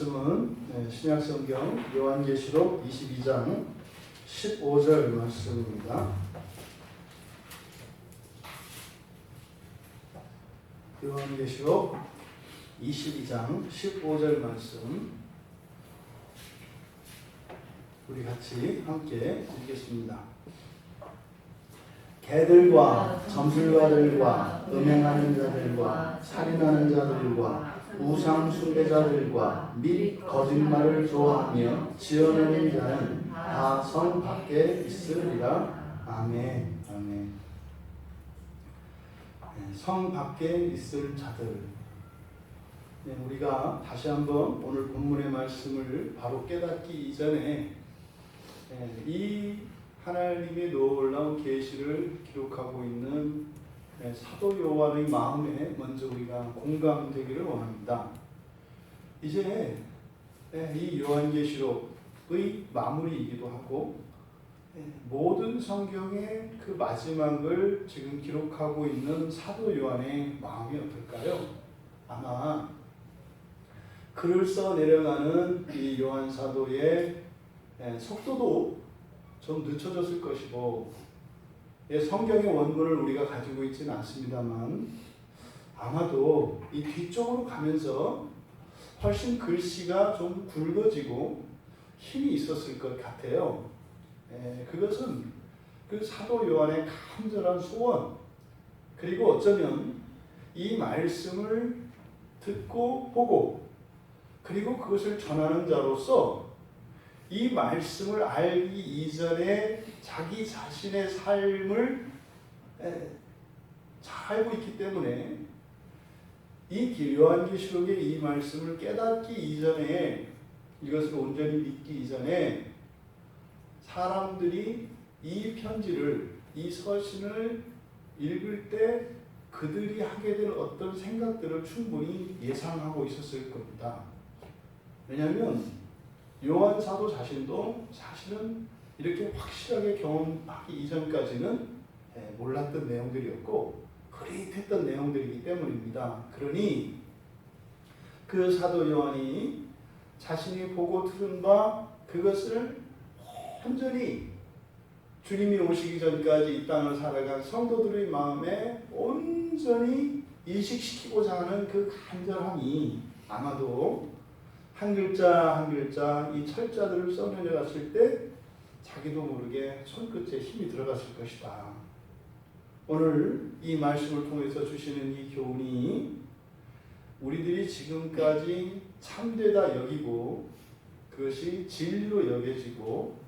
말씀은 신약성경 요한계시록 22장 15절 말씀입니다. 요한계시록 22장 15절 말씀 우리 같이 함께 읽겠습니다. 개들과 점술가들과 음행하는 자들과 살인하는 자들과 우상 숭배자들과 및 거짓말을 좋아하며 지어내는 자는 다 성 밖에 있으리라. 아멘. 아멘. 성 밖에 있을 자들. 우리가 다시 한번 오늘 본문의 말씀을 바로 깨닫기 이전에 이 하나님의 놀라운 계시를 기록하고 있는 사도 요한의 마음에 먼저 우리가 공감되기를 원합니다. 이제 이 요한계시록의 마무리이기도 하고 모든 성경의 그 마지막을 지금 기록하고 있는 사도 요한의 마음이 어떨까요? 아마 글을 써 내려가는 이 요한 사도의 속도도 좀 늦춰졌을 것이고, 성경의 원문을 우리가 가지고 있지는 않습니다만 아마도 이 뒤쪽으로 가면서 훨씬 글씨가 좀 굵어지고 힘이 있었을 것 같아요. 그것은 그 사도 요한의 간절한 소원, 그리고 어쩌면 이 말씀을 듣고 보고 그리고 그것을 전하는 자로서 이 말씀을 알기 이전에 자기 자신의 삶을 잘 알고 있기 때문에 이 요한계시록의 이 말씀을 깨닫기 이전에, 이것을 온전히 믿기 이전에 사람들이 이 편지를, 이 서신을 읽을 때 그들이 하게 될 어떤 생각들을 충분히 예상하고 있었을 겁니다. 왜냐하면 요한 사도 자신도 사실은 이렇게 확실하게 경험하기 이전까지는 몰랐던 내용들이었고 그릿했던 내용들이기 때문입니다. 그러니 그 사도 요한이 자신이 보고 들은 바 그것을 온전히 주님이 오시기 전까지 이 땅을 살아간 성도들의 마음에 온전히 인식시키고자 하는 그 간절함이 아마도 한 글자 한 글자 이 철자들을 써내려갔을 때 자기도 모르게 손끝에 힘이 들어갔을 것이다. 오늘 이 말씀을 통해서 주시는 이 교훈이 우리들이 지금까지 참되다 여기고 그것이 진리로 여겨지고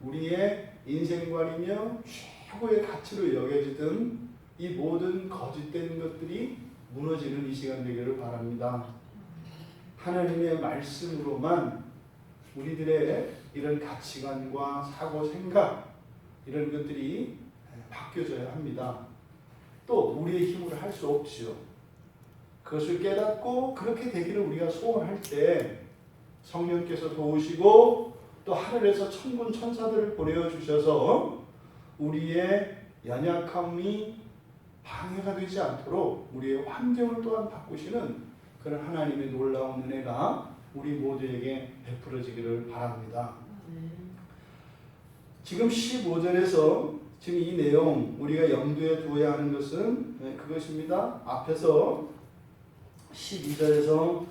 우리의 인생관이며 최고의 가치로 여겨지던 이 모든 거짓된 것들이 무너지는 이 시간 되기를 바랍니다. 하나님의 말씀으로만 우리들의 이런 가치관과 사고 생각 이런 것들이 바뀌어져야 합니다. 또 우리의 힘으로 할 수 없지요. 그것을 깨닫고 그렇게 되기를 우리가 소원할 때 성령께서 도우시고 또 하늘에서 천군 천사들을 보내주셔서 우리의 연약함이 방해가 되지 않도록 우리의 환경을 또한 바꾸시는 그런 하나님의 놀라운 은혜가 우리 모두에게 베풀어지기를 바랍니다. 지금 15절에서 지금 이 내용 우리가 염두에 두어야 하는 것은 그것입니다. 앞에서 12절에서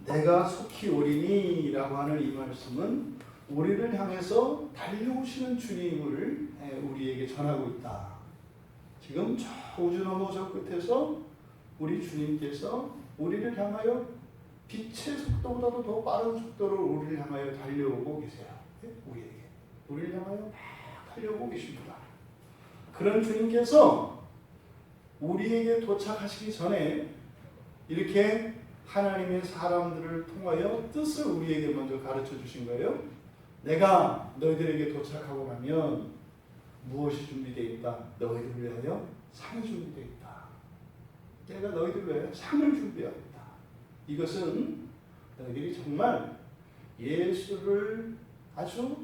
내가 속히 오리니 라고 하는 이 말씀은 우리를 향해서 달려오시는 주님을 우리에게 전하고 있다. 지금 저 우주 너머 저 끝에서 우리 주님께서 우리를 향하여 빛의 속도보다도 더 빠른 속도로 우리를 향하여 달려오고 계세요. 우리를 향하여 막 달려오고 계십니다. 그런 주님께서 우리에게 도착하시기 전에 이렇게 하나님의 사람들을 통하여 뜻을 우리에게 먼저 가르쳐 주신 거예요. 내가 너희들에게 도착하고 나면 무엇이 준비되어 있다? 너희들을 위하여 상이 준비되어 있다. 내가 너희들을 위하여 상을 준비하고 있다. 이것은 너희들이 정말 예수를 아주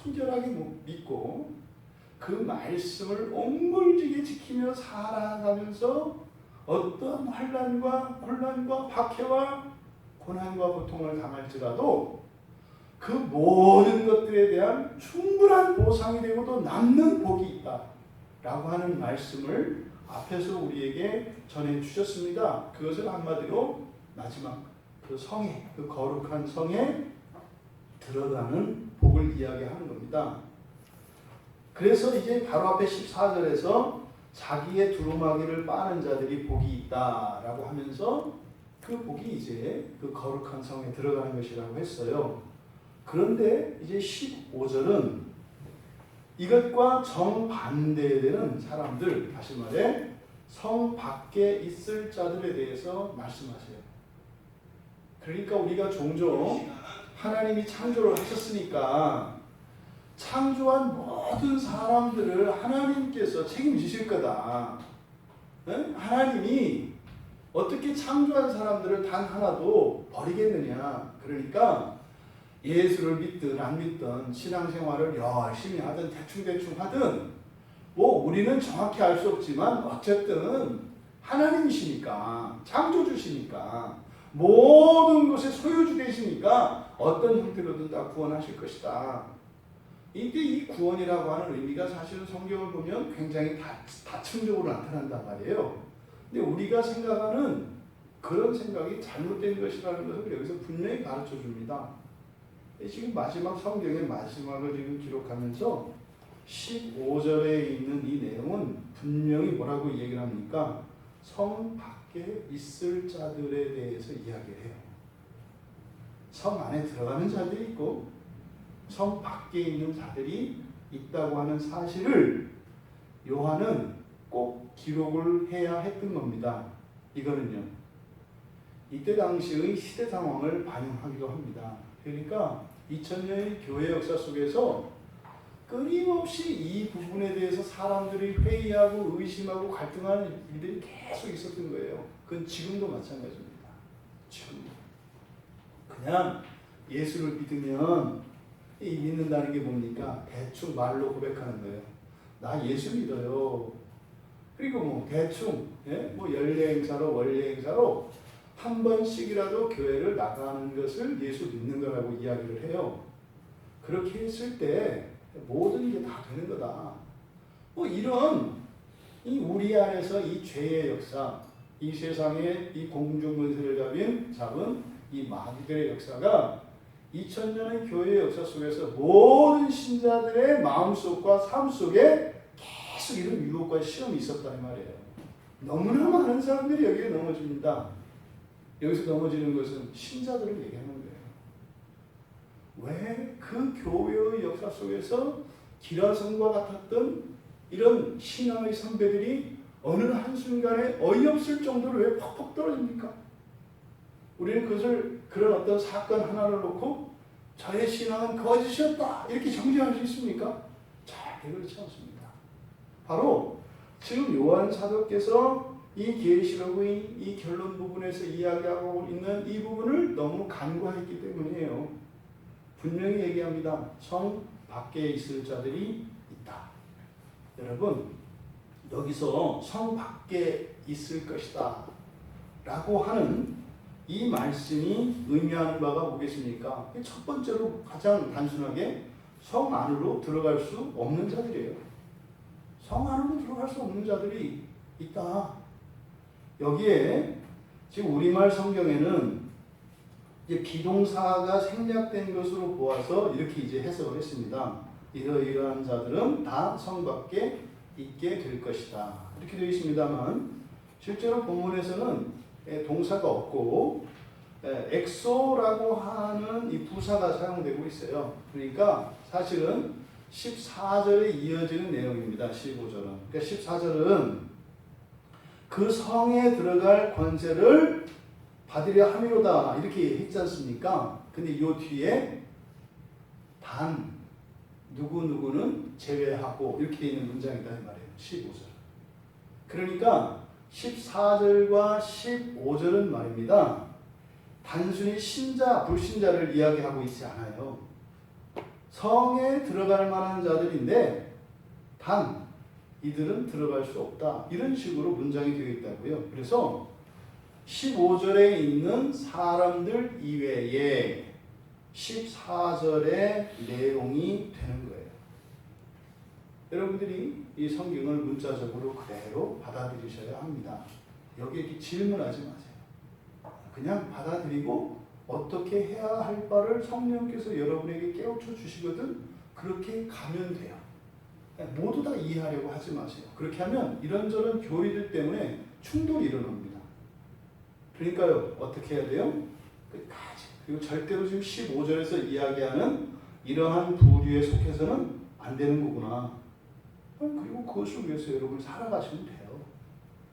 순결하게 믿고 그 말씀을 옹골지게 지키며 살아가면서 어떤 환난과 곤란과 박해와 고난과 고통을 당할지라도 그 모든 것들에 대한 충분한 보상이 되고 또 남는 복이 있다 라고 하는 말씀을 앞에서 우리에게 전해 주셨습니다. 그것은 한마디로 마지막 그 성에, 그 거룩한 성에 들어가는 복을 이야기하는 겁니다. 그래서 이제 바로 앞에 14절에서 자기의 두루마기를 빠는 자들이 복이 있다라고 하면서 그 복이 이제 그 거룩한 성에 들어가는 것이라고 했어요. 그런데 이제 15절은 이것과 정반대되는 사람들, 다시 말해 성 밖에 있을 자들에 대해서 말씀하세요. 그러니까 우리가 종종 하나님이 창조를 하셨으니까 창조한 모든 사람들을 하나님께서 책임지실 거다. 하나님이 어떻게 창조한 사람들을 단 하나도 버리겠느냐. 그러니까 예수를 믿든 안 믿든 신앙생활을 열심히 하든 대충 하든 뭐 우리는 정확히 알 수 없지만 어쨌든 하나님이시니까 창조주시니까 모든 것의 소유주 되시니까 어떤 형태로든 다 구원하실 것이다. 이때 이 구원이라고 하는 의미가 사실은 성경을 보면 굉장히 다층적으로 나타난단 말이에요. 근데 우리가 생각하는 그런 생각이 잘못된 것이라는 것을 여기서 분명히 가르쳐 줍니다. 지금 마지막 성경의 마지막을 지금 기록하면서 15절에 있는 이 내용은 분명히 뭐라고 얘기를 합니까? 성 밖에 있을 자들에 대해서 이야기를 해요. 성 안에 들어가는 자들이 있고 성 밖에 있는 자들이 있다고 하는 사실을 요한은 꼭 기록을 해야 했던 겁니다. 이거는요. 이때 당시의 시대 상황을 반영하기도 합니다. 그러니까 2000년의 교회 역사 속에서 끊임없이 이 부분에 대해서 사람들이 회의하고 의심하고 갈등하는 일들이 계속 있었던 거예요. 그건 지금도 마찬가지입니다. 지금도. 그냥 예수를 믿으면 이 믿는다는 게 뭡니까? 대충 말로 고백하는 거예요. 나 예수 믿어요. 그리고 뭐 대충 뭐 연례 행사로 원례 행사로 한 번씩이라도 교회를 나가는 것을 예수 믿는 거라고 이야기를 해요. 그렇게 했을 때 모든 게 다 되는 거다. 뭐 이런 이 우리 안에서 이 죄의 역사, 이 세상의 이 공중문세를 잡은 이 마귀들의 역사가 2000년의 교회의 역사 속에서 모든 신자들의 마음속과 삶 속에 계속 이런 유혹과 시험이 있었단 말이에요. 너무나 많은 사람들이 여기에 넘어집니다. 여기서 넘어지는 것은 신자들을 얘기하는 거예요. 왜 그 교회의 역사 속에서 기라성과 같았던 이런 신앙의 선배들이 어느 한순간에 어이없을 정도로 왜 퍽퍽 떨어집니까? 우리는 그것을 그런 어떤 사건 하나를 놓고 저의 신앙은 거짓이었다 이렇게 정죄할 수 있습니까? 절대 그렇지 않습니다. 바로 지금 요한 사도께서 이 계시록의 이 결론 부분에서 이야기하고 있는 이 부분을 너무 간과했기 때문이에요. 분명히 얘기합니다. 성 밖에 있을 자들이 있다. 여러분 여기서 성 밖에 있을 것이다 라고 하는 이 말씀이 의미하는 바가 뭐겠습니까? 첫 번째로 가장 단순하게 성 안으로 들어갈 수 없는 자들이에요. 성 안으로 들어갈 수 없는 자들이 있다. 여기에 지금 우리말 성경에는 이제 비동사가 생략된 것으로 보아서 이렇게 이제 해석을 했습니다. 이러이러한 자들은 다 성 밖에 있게 될 것이다. 이렇게 되어 있습니다만 실제로 본문에서는 동사가 없고 엑소라고 하는 이 부사가 사용되고 있어요. 그러니까 사실은 14절에 이어지는 내용입니다. 15절은. 그러니까 14절은 그 성에 들어갈 권세를 받으려 함이로다 이렇게 했지 않습니까? 근데 이 뒤에 단 누구누구는 제외하고 이렇게 되어 있는 문장이다 이 말이에요. 15절. 그러니까 14절과 15절은 말입니다. 단순히 신자, 불신자를 이야기하고 있지 않아요. 성에 들어갈 만한 자들인데 단 이들은 들어갈 수 없다. 이런 식으로 문장이 되어 있다고요. 그래서 15절에 있는 사람들 이외에 14절의 내용이 되는 거예요. 여러분들이 이 성경을 문자적으로 그대로 받아들이셔야 합니다. 여기에 질문하지 마세요. 그냥 받아들이고 어떻게 해야 할 바를 성령께서 여러분에게 깨우쳐 주시거든 그렇게 가면 돼요. 모두 다 이해하려고 하지 마세요. 그렇게 하면 이런저런 교리들 때문에 충돌이 일어납니다. 그러니까요, 어떻게 해야 돼요? 끝까지. 그리고 절대로 지금 15절에서 이야기하는 이러한 부류에 속해서는 안 되는 거구나. 그리고 그것을 위해서 여러분 살아가시면 돼요.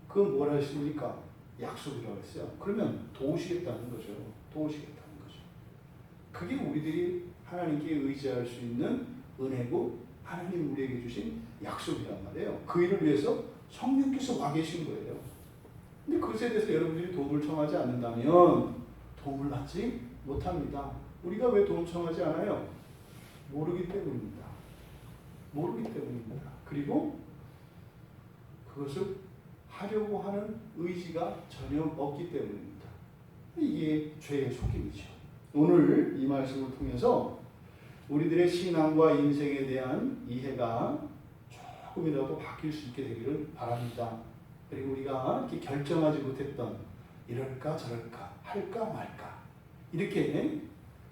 그건 뭘 하십니까? 약속이라고 했어요. 그러면 도우시겠다는 거죠. 도우시겠다는 거죠. 그게 우리들이 하나님께 의지할 수 있는 은혜고 하나님 우리에게 주신 약속이란 말이에요. 그 일을 위해서 성령께서 와 계신 거예요. 근데 그것에 대해서 여러분들이 도움을 청하지 않는다면 도움을 받지 못합니다. 우리가 왜 도움 청하지 않아요? 모르기 때문입니다. 모르기 때문입니다. 그리고 그것을 하려고 하는 의지가 전혀 없기 때문입니다. 이게 죄의 속임이죠. 오늘 이 말씀을 통해서 우리들의 신앙과 인생에 대한 이해가 조금이라도 바뀔 수 있게 되기를 바랍니다. 그리고 우리가 이렇게 결정하지 못했던 이럴까 저럴까 할까 말까 이렇게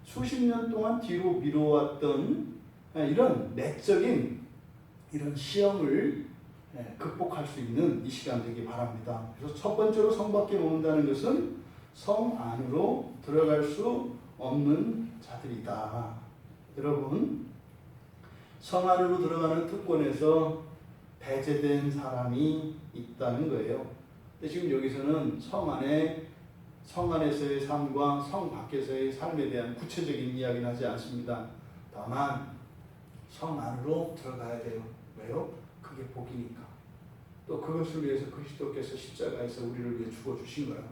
수십 년 동안 뒤로 미뤄왔던 이런 내적인 이런 시험을 극복할 수 있는 이 시간 되기 바랍니다. 그래서 첫 번째로 성 밖에 머문다는 것은 성 안으로 들어갈 수 없는 자들이다. 여러분, 성 안으로 들어가는 특권에서 배제된 사람이 있다는 거예요. 근데 지금 여기서는 성 안에서의 삶과 성 밖에서의 삶에 대한 구체적인 이야기는 하지 않습니다. 다만 성 안으로 들어가야 돼요. 왜요? 그게 복이니까. 또 그것을 위해서 그리스도께서 십자가에서 우리를 위해 죽어주신 거라고.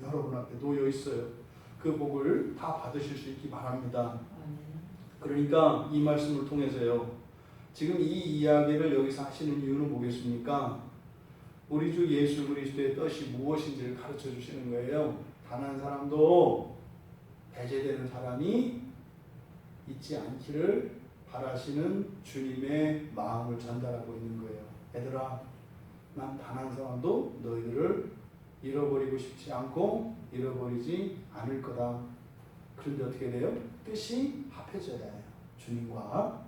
여러분 앞에 놓여 있어요. 그 복을 다 받으실 수 있기 바랍니다. 그러니까 이 말씀을 통해서요. 지금 이 이야기를 여기서 하시는 이유는 뭐겠습니까? 우리 주 예수 그리스도의 뜻이 무엇인지를 가르쳐 주시는 거예요. 단 한 사람도 배제되는 사람이 있지 않기를 바라시는 주님의 마음을 전달하고 있는 거예요. 얘들아, 난 단 한 사람도 너희들을 잃어버리고 싶지 않고 잃어버리지 않을 거다. 그런데 어떻게 돼요? 뜻이 합해져야 해요. 주님과.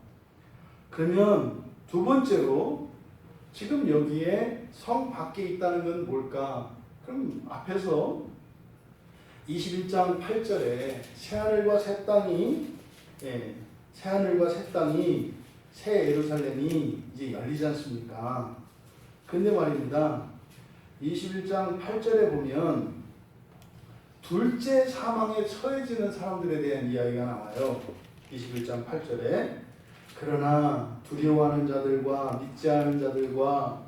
그러면 두 번째로 지금 여기에 성 밖에 있다는 건 뭘까? 그럼 앞에서 21장 8절에 새하늘과 새 땅이 새 예루살렘이 이제 열리지 않습니까? 근데 말입니다. 21장 8절에 보면 둘째 사망에 처해지는 사람들에 대한 이야기가 나와요. 21장 8절에 그러나 두려워하는 자들과 믿지 않은 자들과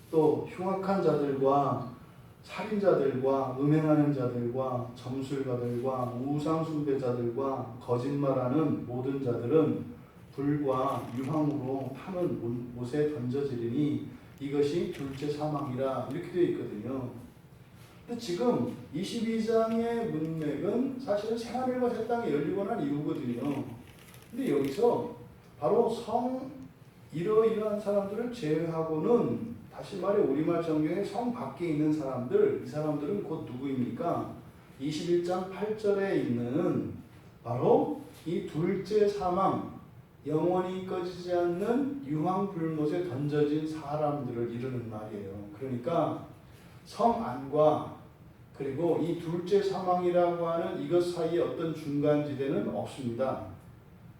또 흉악한 자들과 살인자들과 음행하는 자들과 점술가들과 우상숭배자들과 거짓말하는 모든 자들은 불과 유황으로 타는 못에 던져지리니 이것이 둘째 사망이라 이렇게 되어 있거든요. 근데 지금 22장의 문맥은 사실은 새하늘과 새 땅이 열리고 난 이후거든요. 근데 여기서 바로 이러이러한 사람들을 제외하고는 다시 말해 우리말 성경에 성 밖에 있는 사람들, 이 사람들은 곧 누구입니까? 21장 8절에 있는 바로 이 둘째 사망, 영원히 꺼지지 않는 유황불못에 던져진 사람들을 이루는 말이에요. 그러니까 성 안과 그리고 이 둘째 사망이라고 하는 이것 사이에 어떤 중간지대는 없습니다.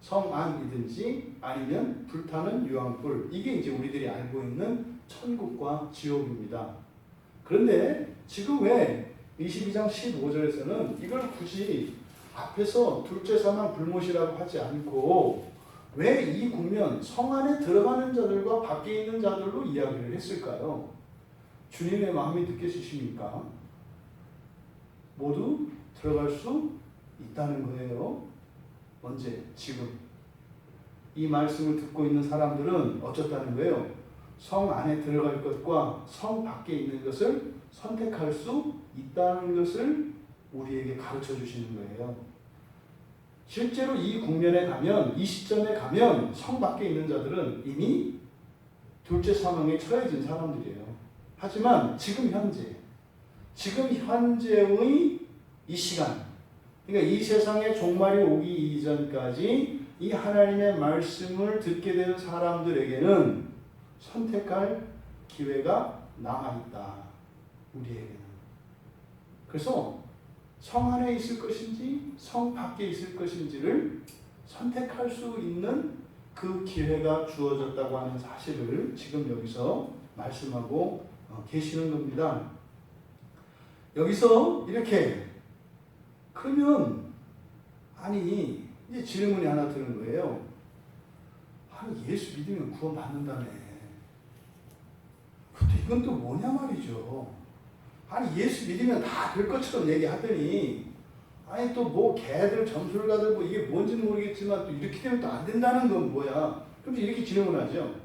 성 안이든지 아니면 불타는 유황불, 이게 이제 우리들이 알고 있는 천국과 지옥입니다. 그런데 지금 왜 22장 15절에서는 이걸 굳이 앞에서 둘째 사망 불못이라고 하지 않고 왜 이 국면 성 안에 들어가는 자들과 밖에 있는 자들로 이야기를 했을까요? 주님의 마음이 느껴지십니까? 모두 들어갈 수 있다는 거예요. 언제? 지금. 이 말씀을 듣고 있는 사람들은 어쩌다는 거예요? 성 안에 들어갈 것과 성 밖에 있는 것을 선택할 수 있다는 것을 우리에게 가르쳐 주시는 거예요. 실제로 이 국면에 가면, 이 시점에 가면 성 밖에 있는 자들은 이미 둘째 사망에 처해진 사람들이에요. 하지만 지금 현재의 이 시간, 그러니까 이 세상의 종말이 오기 이전까지 이 하나님의 말씀을 듣게 되는 사람들에게는 선택할 기회가 남아있다. 우리에게는. 그래서 성 안에 있을 것인지 성 밖에 있을 것인지를 선택할 수 있는 그 기회가 주어졌다고 하는 사실을 지금 여기서 말씀하고 계시는 겁니다. 여기서 이렇게 그러면 아니 이제 질문이 하나 드는 거예요. 아니 예수 믿으면 구원받는다며. 근데 이건 또 뭐냐 말이죠. 아니 예수 믿으면 다 될 것처럼 얘기하더니 아니 또 뭐 개들 점술가들 뭐 이게 뭔지는 모르겠지만 또 이렇게 되면 또 안 된다는 건 뭐야. 그럼 이렇게 질문하죠.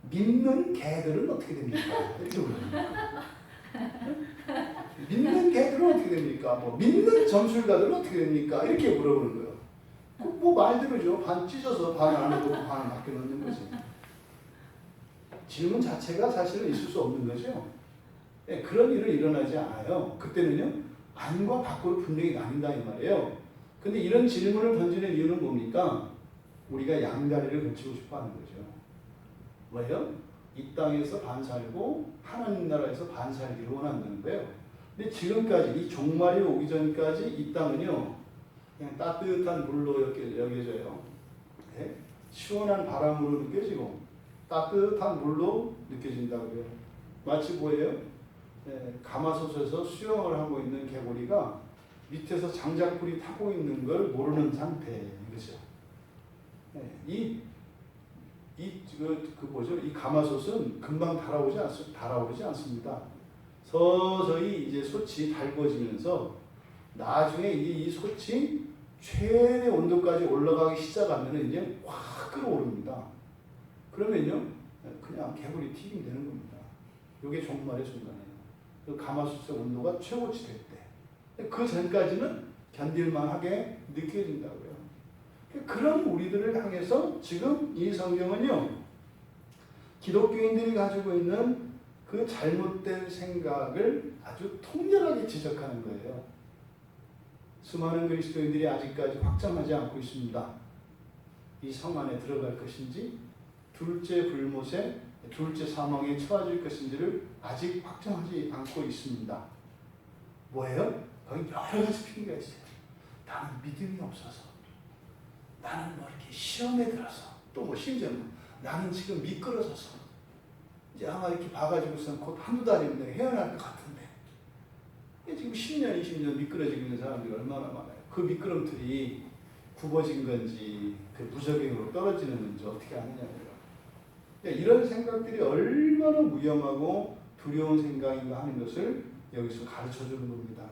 믿는 개들은 어떻게 됩니까? 이렇게 물어봅니다. 믿는 개들은 어떻게 됩니까? 뭐 믿는 점술가들은 어떻게 됩니까? 이렇게 물어보는 거예요. 뭐 말대로죠. 반 찢어서 반 안에 놓고 반 밖에 넣는 거지. 질문 자체가 사실은 있을 수 없는 거죠. 네, 그런 일은 일어나지 않아요. 그때는요, 안과 밖으로 분명히 나뉜다 이 말이에요. 근데 이런 질문을 던지는 이유는 뭡니까? 우리가 양다리를 걸치고 싶어 하는 거죠. 왜요? 이 땅에서 반 살고 하나님 나라에서 반 살기를 원한다는 거예요. 근데 지금까지 이 종말이 오기 전까지 이 땅은요, 그냥 따뜻한 물로 여겨져요. 네? 시원한 바람으로 느껴지고 따뜻한 물로 느껴진다고요. 마치 뭐예요? 가마솥에서 수영을 하고 있는 개구리가 밑에서 장작불이 타고 있는 걸 모르는 상태인 거죠. 이 가마솥은 금방 달아오르지 않습니다. 서서히 이제 솥이 달궈지면서 나중에 이 솥이 최대 온도까지 올라가기 시작하면 이제 확 끓어오릅니다. 그러면요, 그냥 개구리 튀김 되는 겁니다. 이게 종말의 순간이에요. 그 가마솥의 온도가 최고치 될 때. 그 전까지는 견딜만하게 느껴진다고요. 그런 우리들을 향해서 지금 이 성경은요, 기독교인들이 가지고 있는 그 잘못된 생각을 아주 통렬하게 지적하는 거예요. 수많은 그리스도인들이 아직까지 확정하지 않고 있습니다. 이 성 안에 들어갈 것인지 둘째 불못에 둘째 사망에 처해질 것인지를 아직 확정하지 않고 있습니다. 뭐예요? 거기 여러 가지 핑계가 있어요. 나는 믿음이 없어서, 나는 뭐 이렇게 시험에 들어서, 또 뭐 심지어 나는 지금 미끄러져서, 이제 아마 이렇게 봐가지고선 곧 한두 달이면 헤어날 것 같은데, 지금 10년, 20년 미끄러지고 있는 사람들이 얼마나 많아요. 그 미끄럼틀이 굽어진 건지, 그 무적행으로 떨어지는 건지 어떻게 아느냐고요. 이런 생각들이 얼마나 위험하고 두려운 생각인가 하는 것을 여기서 가르쳐 주는 겁니다.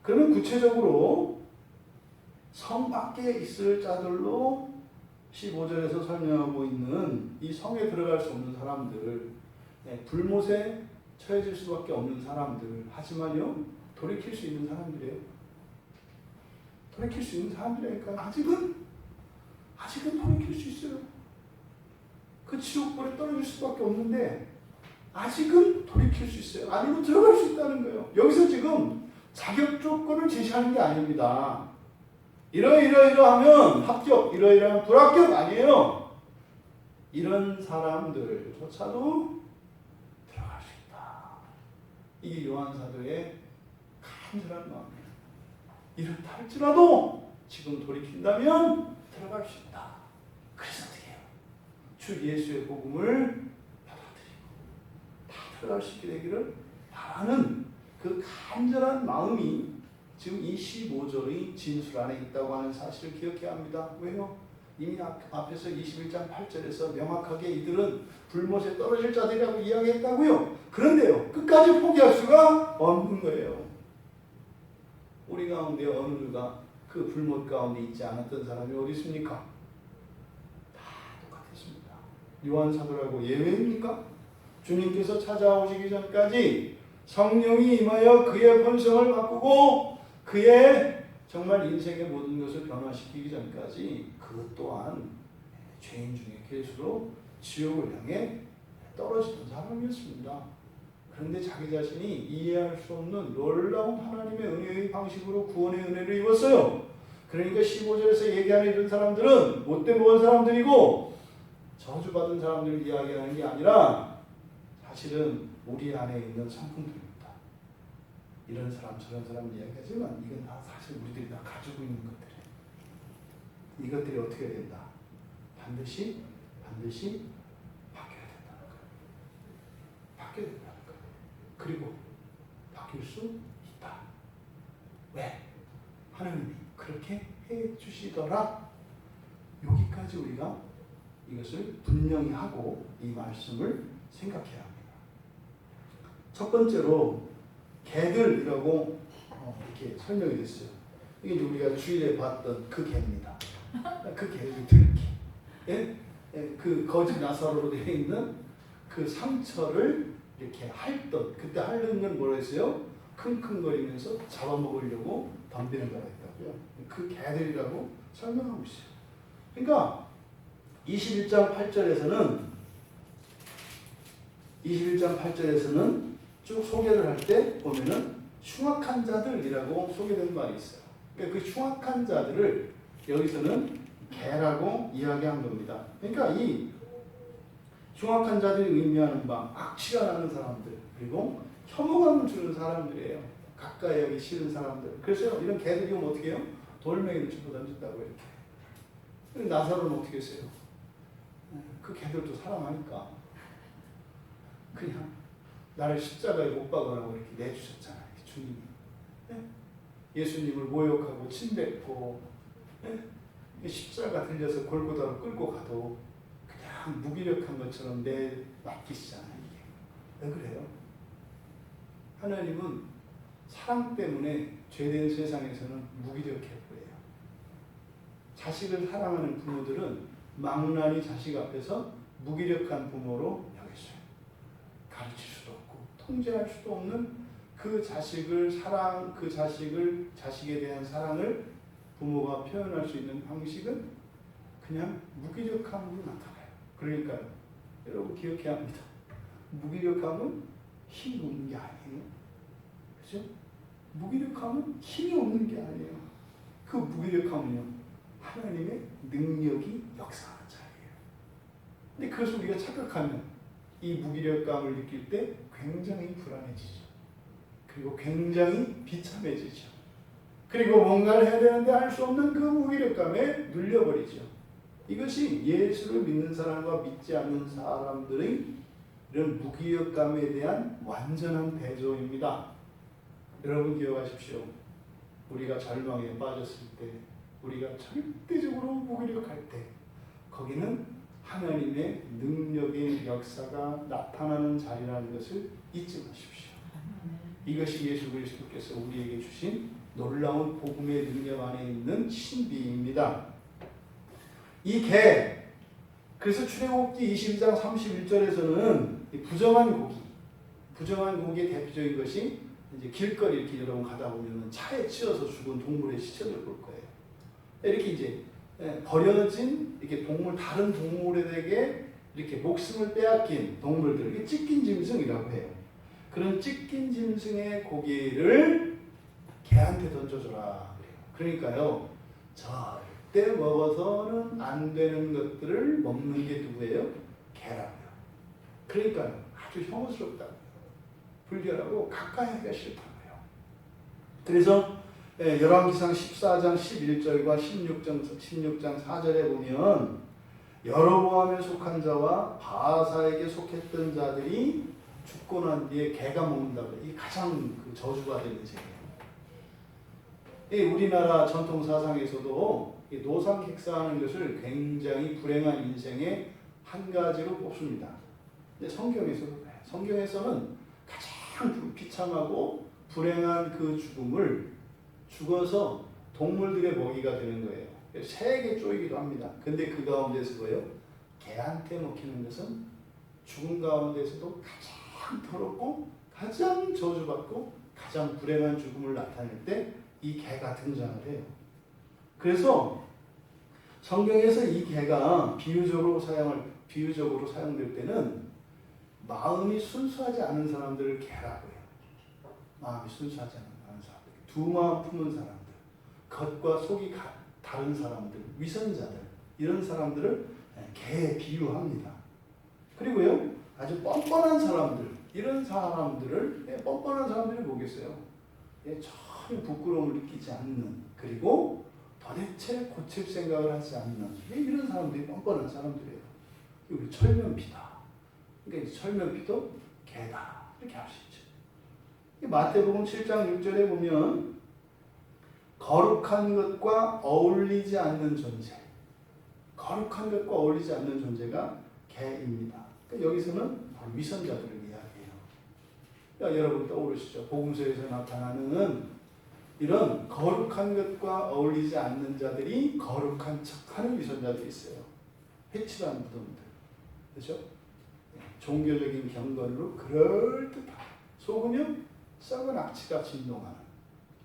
그러면 구체적으로 성 밖에 있을 자들로 15절에서 설명하고 있는 이 성에 들어갈 수 없는 사람들, 불못에 처해질 수밖에 없는 사람들, 하지만요, 돌이킬 수 있는 사람들이에요. 돌이킬 수 있는 사람들이니까 아직은 돌이킬 수 있어요. 그 지옥불에 떨어질 수밖에 없는데 아직은 돌이킬 수 있어요. 아니면 들어갈 수 있다는 거예요. 여기서 지금 자격 조건을 제시하는 게 아닙니다. 이러하면 합격, 이러하면 불합격 아니에요. 이런 사람들조차도 들어갈 수 있다. 이게 요한 사도의 간절한 마음이에요. 이렇다 할지라도 지금 돌이킨다면 들어갈 수 있다. 그래서 어떻게 해요? 주 예수의 복음을 받아들이고 다 들어갈 수 있게 되기를 바라는 그 간절한 마음이 지금 이 15절의 진술 안에 있다고 하는 사실을 기억해야 합니다. 왜요? 이미 앞에서 21장 8절에서 명확하게 이들은 불못에 떨어질 자들이라고 이야기했다고요. 그런데요, 끝까지 포기할 수가 없는 거예요. 우리 가운데 어느 누가 그 불못 가운데 있지 않았던 사람이 어디 있습니까? 다 똑같았습니다. 요한 사도라고 예외입니까? 주님께서 찾아오시기 전까지 성령이 임하여 그의 본성을 바꾸고 그의 정말 인생의 모든 것을 변화시키기 전까지 그것 또한 죄인 중에 괴수로 지옥을 향해 떨어지던 사람이었습니다. 그런데 자기 자신이 이해할 수 없는 놀라운 하나님의 은혜의 방식으로 구원의 은혜를 입었어요. 그러니까 15절에서 얘기하는 이런 사람들은 못돼 먹은 사람들이고 저주받은 사람들을 이야기하는 게 아니라 사실은 우리 안에 있는 성품들입니다. 이런 사람 저런 사람 이야기하지만 이건 다 사실 우리들이 다 가지고 있는 것들이에요. 이것들이 어떻게 된다? 반드시 바뀌어야 된다는 거예요. 바뀌어야 된다는 거예요. 그리고 바뀔 수 있다. 왜? 하나님이 그렇게 해주시더라. 여기까지 우리가 이것을 분명히 하고 이 말씀을 생각해야 합니다. 첫 번째로 개들이라고 이렇게 설명이 됐어요. 이게 우리가 주일에 봤던 그 개입니다. 그 개를 들기. 예? 그 거지 나사로로 되어 있는 그 상처를 이렇게 핥던, 그때 핥는 건 뭐라 했어요? 킁킁거리면서 잡아먹으려고 덤비는 거라 했다고요. 그 개들이라고 설명하고 있어요. 그러니까 21장 8절에서는 쭉 소개를 할 때 보면은 흉악한 자들이라고 소개된 말이 있어요. 그러니까 그 흉악한 자들을 여기서는 개라고 이야기한 겁니다. 그러니까 이 흉악한 자들이 의미하는 바 악취가 나는 사람들, 그리고 혐오감을 주는 사람들이에요. 가까이 하기 싫은 사람들. 그래서 이런 개들이 오면 어떻게 해요? 돌멩이를 집어 던진다고 이렇게. 나사로는 어떻게 했어요? 그 개들도 사랑하니까 그냥 나를 십자가에 못 박으라고 이렇게 내주셨잖아요. 주님이. 예수님을 모욕하고 침뱉고 십자가 들려서 골고다로 끌고 가도 그냥 무기력한 것처럼 맡기시잖아요. 이게. 왜 그래요? 하나님은 사랑 때문에 죄된 세상에서는 무기력해 보여요. 자식을 사랑하는 부모들은 망나니 자식 앞에서 무기력한 부모로 여겼어요. 가르칠 수도 없고 통제할 수도 없는 그 자식의 자식에 대한 사랑을 부모가 표현할 수 있는 방식은 그냥 무기력함으로 나타나요. 그러니까 여러분 기억해야 합니다. 무기력함은 힘이 없는 게 아니에요. 그죠? 무기력함은 힘이 없는 게 아니에요. 그 무기력함은요, 하나님의 능력이 역사하는 자리예요. 근데 그것을 우리가 착각하면 이 무기력감을 느낄 때 굉장히 불안해지죠. 그리고 굉장히 비참해지죠. 그리고 뭔가를 해야 되는데 할 수 없는 그 무기력감에 눌려버리죠. 이것이 예수를 믿는 사람과 믿지 않는 사람들의 이런 무기력감에 대한 완전한 대조입니다. 여러분 기억하십시오. 우리가 절망에 빠졌을 때, 우리가 절대적으로 무기력할 때, 거기는 하나님의 능력의 역사가 나타나는 자리라는 것을 잊지 마십시오. 이것이 예수 그리스도께서 우리에게 주신 놀라운 복음의 능력 안에 있는 신비입니다. 이 개, 그래서 출애굽기 22장 31절에서는 부정한 고기의 대표적인 것이 이제 길거리 이렇게 여러분 가다 보면 차에 치여서 죽은 동물의 시체를 볼 거예요. 이렇게 이제 버려진 이렇게 다른 동물에게 이렇게 목숨을 빼앗긴 동물들, 이게 찢긴 짐승이라고 해요. 그런 찢긴 짐승의 고기를 개한테 던져줘라. 그러니까요, 절대 먹어서는 안 되는 것들을 먹는 게 누구예요? 개라고요. 그러니까요, 아주 혐오스럽다고요. 불결하고 가까이 하기가 싫다고요. 그래서 열왕기상 14장 11절과 16장 4절에 보면 여로보암에 속한 자와 바하사에게 속했던 자들이 죽고 난 뒤에 개가 먹는다고. 이게 가장 그 저주가 되는 죄예요. 우리나라 전통 사상에서도 노상객사하는 것을 굉장히 불행한 인생의 한 가지로 뽑습니다. 근데 성경에서도 그래요. 성경에서는 가장 비참하고 불행한 그 죽음을 죽어서 동물들의 먹이가 되는 거예요. 새에게 쪼이기도 합니다. 근데 그 가운데서 뭐예요? 개한테 먹히는 것은 죽음 가운데서도 가장 더럽고 가장 저주받고 가장 불행한 죽음을 나타낼 때 이 개가 등장을 해요. 그래서 성경에서 이 개가 비유적으로 사용될 때는 마음이 순수하지 않은 사람들을 개라고 해요. 마음이 순수하지 않은 사람들, 두 마음 품은 사람들, 겉과 속이 다른 사람들, 위선자들, 이런 사람들을 개에 비유합니다. 그리고요, 아주 뻔뻔한 사람들, 이런 사람들을, 뻔뻔한 사람들이 뭐겠어요? 전혀 부끄러움을 느끼지 않는, 그리고 도대체 고칠 생각을 하지 않는, 이런 사람들이 뻔뻔한 사람들이에요. 그리고 철면피다. 그러니까 철면피도 개다. 이렇게 할 수 있죠. 마태복음 7장 6절에 보면 거룩한 것과 어울리지 않는 존재, 거룩한 것과 어울리지 않는 존재가 개입니다. 그러니까 여기서는 바로 위선자들을 이야기해요. 그러니까 여러분 떠오르시죠? 복음서에서 나타나는 이런 거룩한 것과 어울리지 않는 자들이 거룩한 척하는 위선자들이 있어요. 해칠한 무덤들, 그렇죠? 종교적인 경건으로 그럴듯한, 속으면 썩은 악취같이 운동하는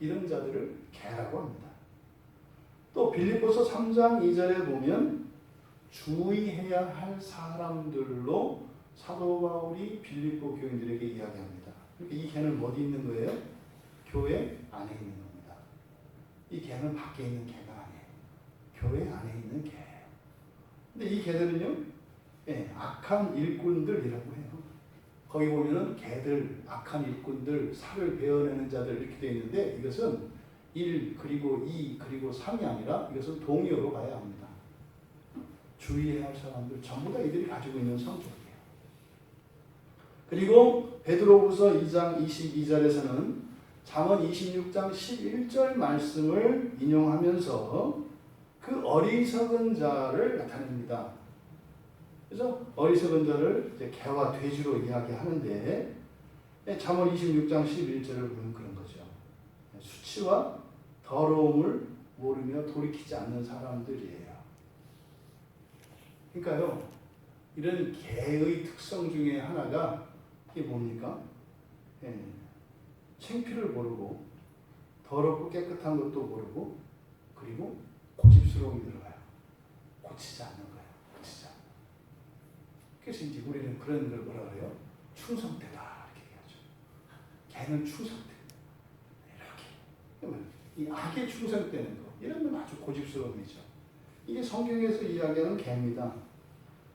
이런 자들을 개라고 합니다. 또 빌립보서 3장 2절에 보면 주의해야 할 사람들로 사도 바울이 빌립보 교인들에게 이야기합니다. 그러니까 이 개는 어디 있는 거예요? 교회 안에 있는 겁니다. 이 개는 밖에 있는 개가 아니에요. 교회 안에 있는 개예요. 근데 이 개들은요, 악한 일꾼들이라고 해요. 거기 보면은 개들, 악한 일꾼들, 살을 베어내는 자들 이렇게 되어 있는데 이것은 1 그리고 2 그리고 3이 아니라 이것은 동의어로 봐야 합니다. 주의해야 할 사람들 전부 다 이들이 가지고 있는 성격이에요. 그리고 베드로후서 2장 22절에서는 잠언 26장 11절 말씀을 인용하면서 그 어리석은 자를 나타냅니다. 그래서 어리석은 자를 이제 개와 돼지로 이야기하는데 잠언 26장 11절을 보면 그런 거죠. 수치와 더러움을 모르며 돌이키지 않는 사람들이에요. 그러니까요, 이런 개의 특성 중에 하나가 이게 뭡니까? 창피를 모르고 더럽고 깨끗한 것도 모르고 그리고 고집스러움이 들어가요. 고치지 않는 거예요. 고치지 않는. 그래서 이제 우리는 그런 걸 뭐라 그래요? 충성되다 이렇게 얘기하죠. 개는 충성돼. 이렇게. 이 악에 충성되는 거, 이런 건 아주 고집스러움이죠. 이게 성경에서 이야기하는 개입니다.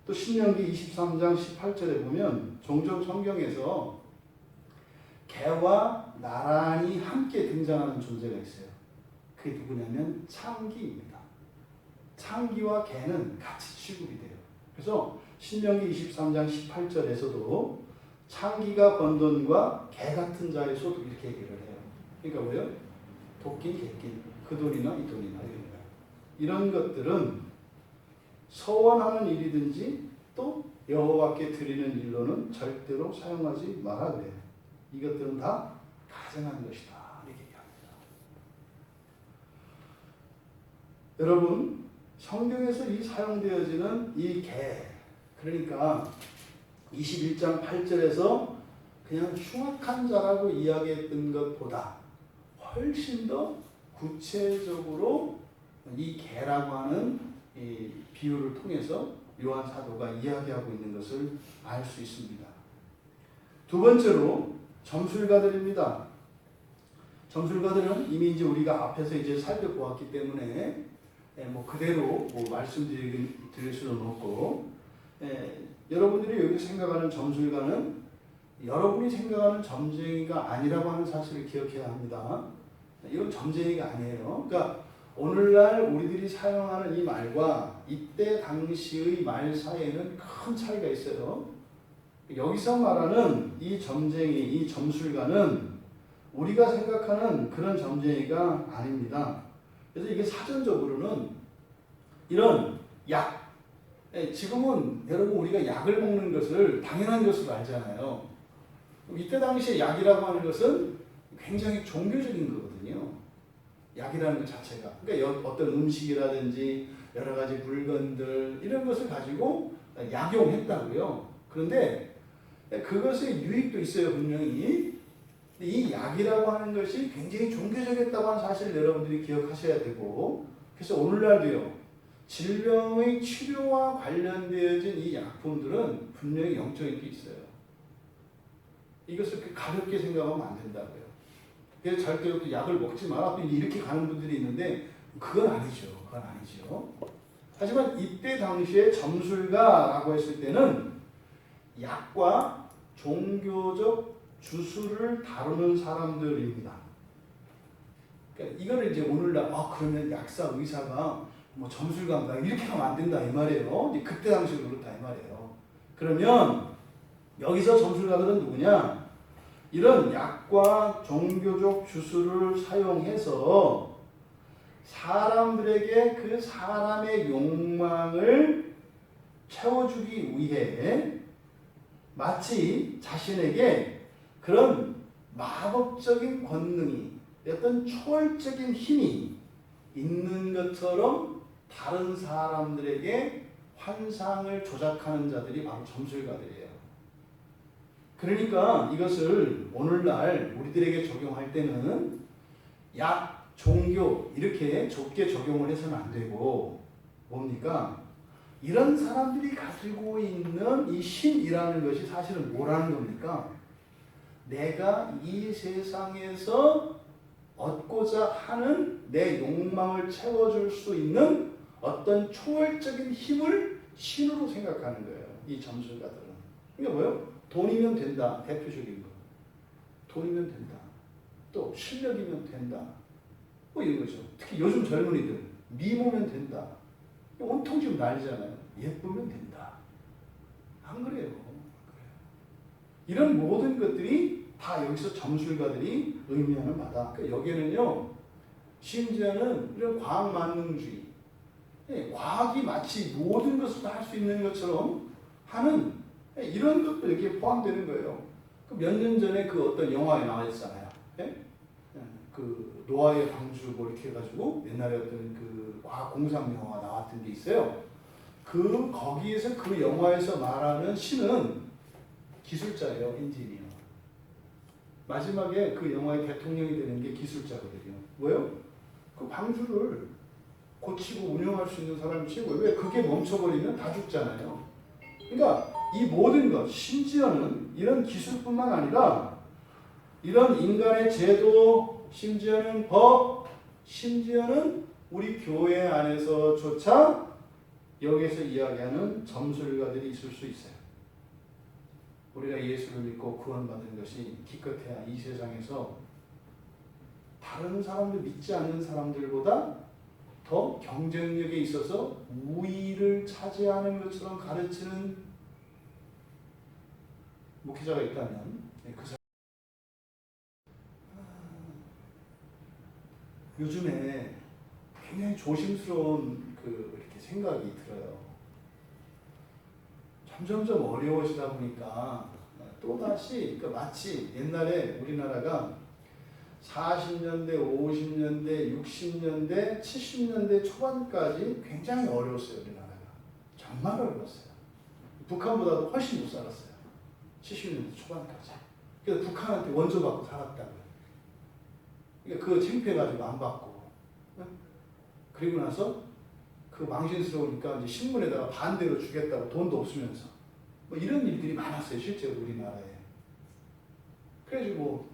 또 신명기 23장 18절에 보면 종종 성경에서 개와 나란히 함께 등장하는 존재가 있어요. 그게 누구냐면 창기입니다. 창기와 개는 같이 취급이 돼요. 그래서 신명기 23장 18절에서도 창기가 번 돈과 개 같은 자의 소득 이렇게 얘기를 해요. 그러니까 뭐예요? 도끼, 개끼, 그 돈이나 이 돈이나 이런 것들은 서원하는 일이든지 또 여호와께 드리는 일로는 절대로 사용하지 마라 그래요. 이것들은 다 가증한 것이다 이렇게 얘기합니다. 여러분, 성경에서 이 사용되어지는 이 개, 그러니까 21장 8절에서 그냥 흉악한 자라고 이야기했던 것보다 훨씬 더 구체적으로 이 개라고 하는 이 비유를 통해서 요한 사도가 이야기하고 있는 것을 알 수 있습니다. 두 번째로 점술가들입니다. 점술가들은 이미 이제 우리가 앞에서 이제 살펴보았기 때문에 그대로 말씀드릴 수는 없고, 여러분들이 여기 생각하는 점술가는 여러분이 생각하는 점쟁이가 아니라고 하는 사실을 기억해야 합니다. 이건 점쟁이가 아니에요. 그러니까 오늘날 우리들이 사용하는 이 말과 이때 당시의 말 사이에는 큰 차이가 있어요. 여기서 말하는 이 점쟁이, 이 점술가는 우리가 생각하는 그런 점쟁이가 아닙니다. 그래서 이게 사전적으로는 이런 약, 지금은 여러분 우리가 약을 먹는 것을 당연한 것으로 알잖아요. 이때 당시에 약이라고 하는 것은 굉장히 종교적인 거거든요. 약이라는 것 자체가. 그러니까 어떤 음식이라든지 여러 가지 물건들 이런 것을 가지고 약용했다고요. 그런데 그것의 유익도 있어요, 분명히. 이 약이라고 하는 것이 굉장히 종교적이었다고 하는 사실을 여러분들이 기억하셔야 되고, 그래서 오늘날도요, 질병의 치료와 관련되어진 이 약품들은 분명히 영적인 게 있어요. 이것을 가볍게 생각하면 안 된다고요. 그래서 절대로 약을 먹지 마라, 또 이렇게 가는 분들이 있는데, 그건 아니죠. 그건 아니죠. 하지만 이때 당시에 점술가라고 했을 때는 약과 종교적 주술을 다루는 사람들입니다. 그러니까 이거를 이제 오늘날 그러면 약사, 의사가 뭐 점술가인가 이렇게 하면 안 된다 이 말이에요. 이제 그때 당시로 그렇다 이 말이에요. 그러면 여기서 점술가들은 누구냐? 이런 약과 종교적 주술을 사용해서 사람들에게 그 사람의 욕망을 채워주기 위해 마치 자신에게 그런 마법적인 권능이, 어떤 초월적인 힘이 있는 것처럼 다른 사람들에게 환상을 조작하는 자들이 바로 점술가들이에요. 그러니까 이것을 오늘날 우리들에게 적용할 때는 약, 종교 이렇게 좁게 적용을 해서는 안 되고, 뭡니까? 이런 사람들이 가지고 있는 이 신이라는 것이 사실은 뭐라는 겁니까? 내가 이 세상에서 얻고자 하는 내 욕망을 채워줄 수 있는 어떤 초월적인 힘을 신으로 생각하는 거예요. 이 점술가들은. 이게 뭐예요? 돈이면 된다. 대표적인 거. 돈이면 된다. 또 실력이면 된다. 뭐 이런 거죠. 특히 요즘 젊은이들 미모면 된다. 온통 지금 난리잖아요. 예쁘면 된다. 안 그래요. 이런 모든 것들이 다 여기서 점술가들이 의미하는 바다. 그러니까 여기에는요, 심지어는 이런 과학만능주의, 과학이 마치 모든 것을 다 할 수 있는 것처럼 하는 이런 것도 여기에 포함되는 거예요. 몇 년 전에 그 어떤 영화에 나왔잖아요. 그 노아의 방주 뭐 이렇게 해가지고 옛날에 어떤 그 과학 공상 영화가 나왔던 게 있어요. 거기에서 그 영화에서 말하는 신은 기술자예요, 엔지니어. 마지막에 그 영화의 대통령이 되는 게 기술자거든요. 뭐요? 그 방주를 고치고 운영할 수 있는 사람이 최고예요. 왜? 그게 멈춰버리면 다 죽잖아요. 그러니까 이 모든 것, 심지어는 이런 기술뿐만 아니라 이런 인간의 제도, 심지어는 법, 심지어는 우리 교회 안에서조차 여기에서 이야기하는 점술가들이 있을 수 있어요. 우리가 예수를 믿고 구원받은 것이 기껏해야 이 세상에서 다른 사람들, 믿지 않는 사람들보다 더 경쟁력에 있어서 우위를 차지하는 것처럼 가르치는 목회자가 있다면 그 사람 요즘에 굉장히 조심스러운 이렇게 생각이 들어요. 점점점 어려워지다 보니까 또다시 마치 옛날에 우리나라가 40년대, 50년대, 60년대, 70년대 초반까지 굉장히 어려웠어요. 우리나라가. 정말 어려웠어요. 북한보다도 훨씬 못 살았어요. 70년대 초반까지. 그래서 북한한테 원조 받고 살았다고요. 그러니까 그거 창피해가지고 안 받고. 그리고 나서 그 망신스러우니까 이제 신문에다가 반대로 주겠다고 돈도 없으면서. 뭐 이런 일들이 많았어요. 실제로 우리나라에. 그래가지고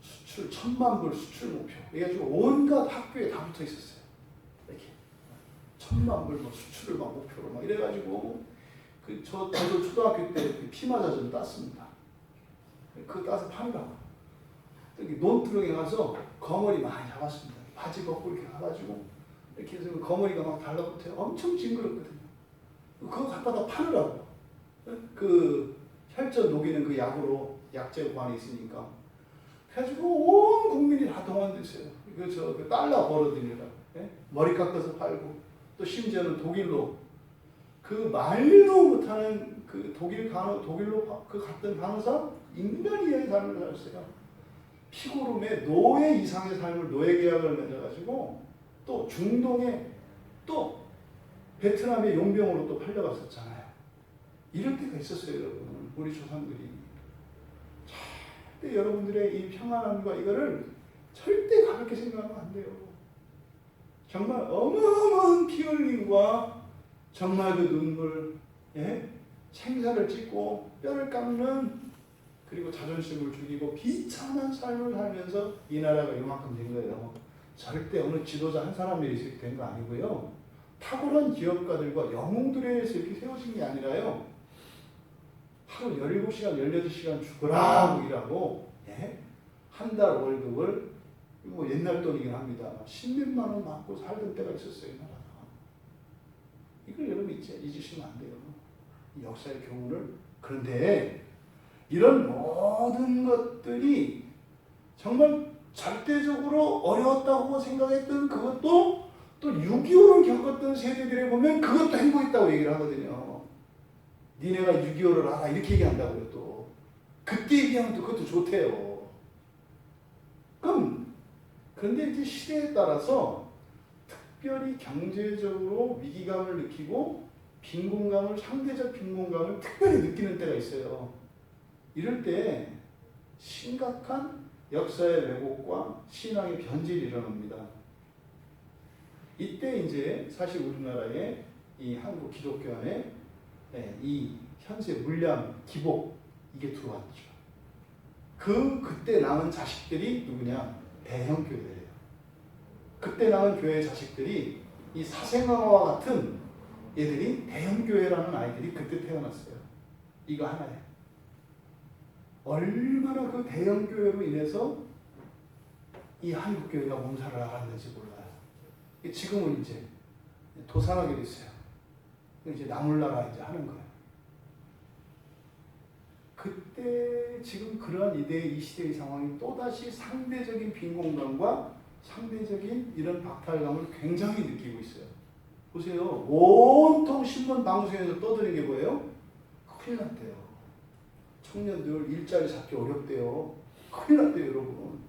수출 1000만 불 수출 목표. 그래가지고 온갖 학교에 다 붙어 있었어요. 이렇게 1000만 불 뭐 수출을 막 목표로 막 이래가지고 저도 초등학교 때 피마자전 땄습니다. 그거 따서 팔으라고. 여기 논두렁에 가서 거머리 많이 잡았습니다. 바지 벗고 이렇게 가가지고 이렇게 해서 거머리가 막 달라붙어요. 엄청 징그럽거든요. 그거 갖다가 팔으라고. 그 혈전 녹이는 그 약으로 약재관이 있으니까. 그래가지고 온 국민이 다 동원됐어요. 그 달러 벌어들이라고. 머리 깎아서 팔고 또 심지어는 독일로 그 말도 못하는 그 독일로 그 갔던 간호사 인간 이하의 삶을 살았어요. 피고름에 노예 이상의 삶을 노예 계약을 맺어가지고 또 중동에 또 베트남의 용병으로 또 팔려갔었잖아요. 이럴 때가 있었어요, 여러분. 우리 조상들이. 절대 여러분들의 이 평안함과 이거를 절대 가볍게 생각하면 안 돼요. 정말 어마어마한 피 흘림과 정말 그 눈물, 생사를 찢고 뼈를 깎는, 그리고 자존심을 죽이고 비참한 삶을 살면서 이 나라가 이만큼 된 거예요. 절대 어느 지도자 한 사람에 의해서 된 거 아니고요. 탁월한 기업가들과 영웅들에 의해서 이렇게 세워진 게 아니라요. 하루 17시간, 18시간 죽으라 하고 일하고, 한 달 월급을, 뭐 옛날 돈이긴 합니다. 10몇만 원 받고 살던 때가 있었어요, 이 나라가. 이걸 여러분 잊으시면 안 돼요. 이 역사의 교훈을. 그런데 이런 모든 것들이 정말 절대적으로 어려웠다고 생각했던 그것도 또 6.25를 겪었던 세대들에 보면 그것도 행복했다고 얘기를 하거든요. 니네가 6.25를 알아 이렇게 얘기한다고요. 또 그때 얘기하면 또 그것도 좋대요. 그런데 이제 시대에 따라서 특별히 경제적으로 위기감을 느끼고 빈곤감을, 상대적 빈곤감을 특별히 느끼는 때가 있어요. 이럴 때 심각한 역사의 왜곡과 신앙의 변질이 일어납니다. 이때 이제 사실 우리나라의 이 한국 기독교 안에 이 현세 물량 기복 이게 들어왔죠. 그때 낳은 자식들이 누구냐? 대형교회예요. 그때 낳은 교회 자식들이 이 사생아와 같은 얘들이 대형교회라는 아이들이 그때 태어났어요. 이거 하나예요. 얼마나 그 대형교회로 인해서 이 한국교회가 몸살을 앓았는지 몰라요. 지금은 이제 도산하게 됐어요. 이제 나몰라라 이제 하는 거예요. 그때 지금 그런 이 시대의 상황이 또다시 상대적인 빈곤감과 상대적인 이런 박탈감을 굉장히 느끼고 있어요. 보세요. 온통 신문 방송에서 떠드는 게 뭐예요? 큰일 났대요. 청년들 일자리 잡기 어렵대요. 큰일 났대요, 여러분.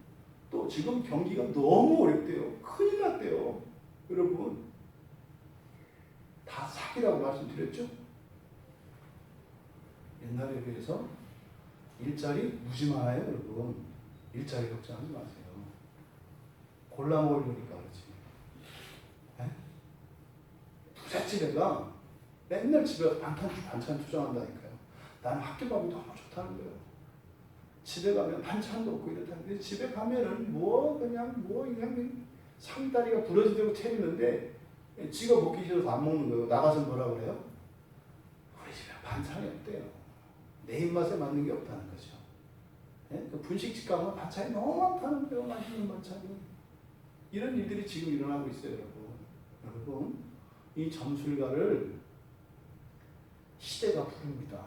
또 지금 경기가 너무 어렵대요. 큰일 났대요. 여러분. 다 사기라고 말씀드렸죠? 옛날에 비해서 일자리 무지 많아요, 여러분. 일자리 걱정하지 마세요. 골라 먹으려니까 그렇지. 부잣집애가 맨날 집에 반찬 투정한다니까요. 나는 학교밥이 너무 좋다는 거예요. 집에 가면 반찬도 없고 이렇다는데 집에 가면은 그냥 상다리가 부러지도록 차리는데 지가 먹기 싫어서 안 먹는 거예요. 나가서 뭐라 그래요? 우리 집에 반찬이 없대요. 내 입맛에 맞는 게 없다는 거죠. 분식집 가면 반찬이 너무 많다는 거예요. 맛있는 반찬이. 이런 일들이 지금 일어나고 있어요, 여러분. 이 점술가를 시대가 부릅니다.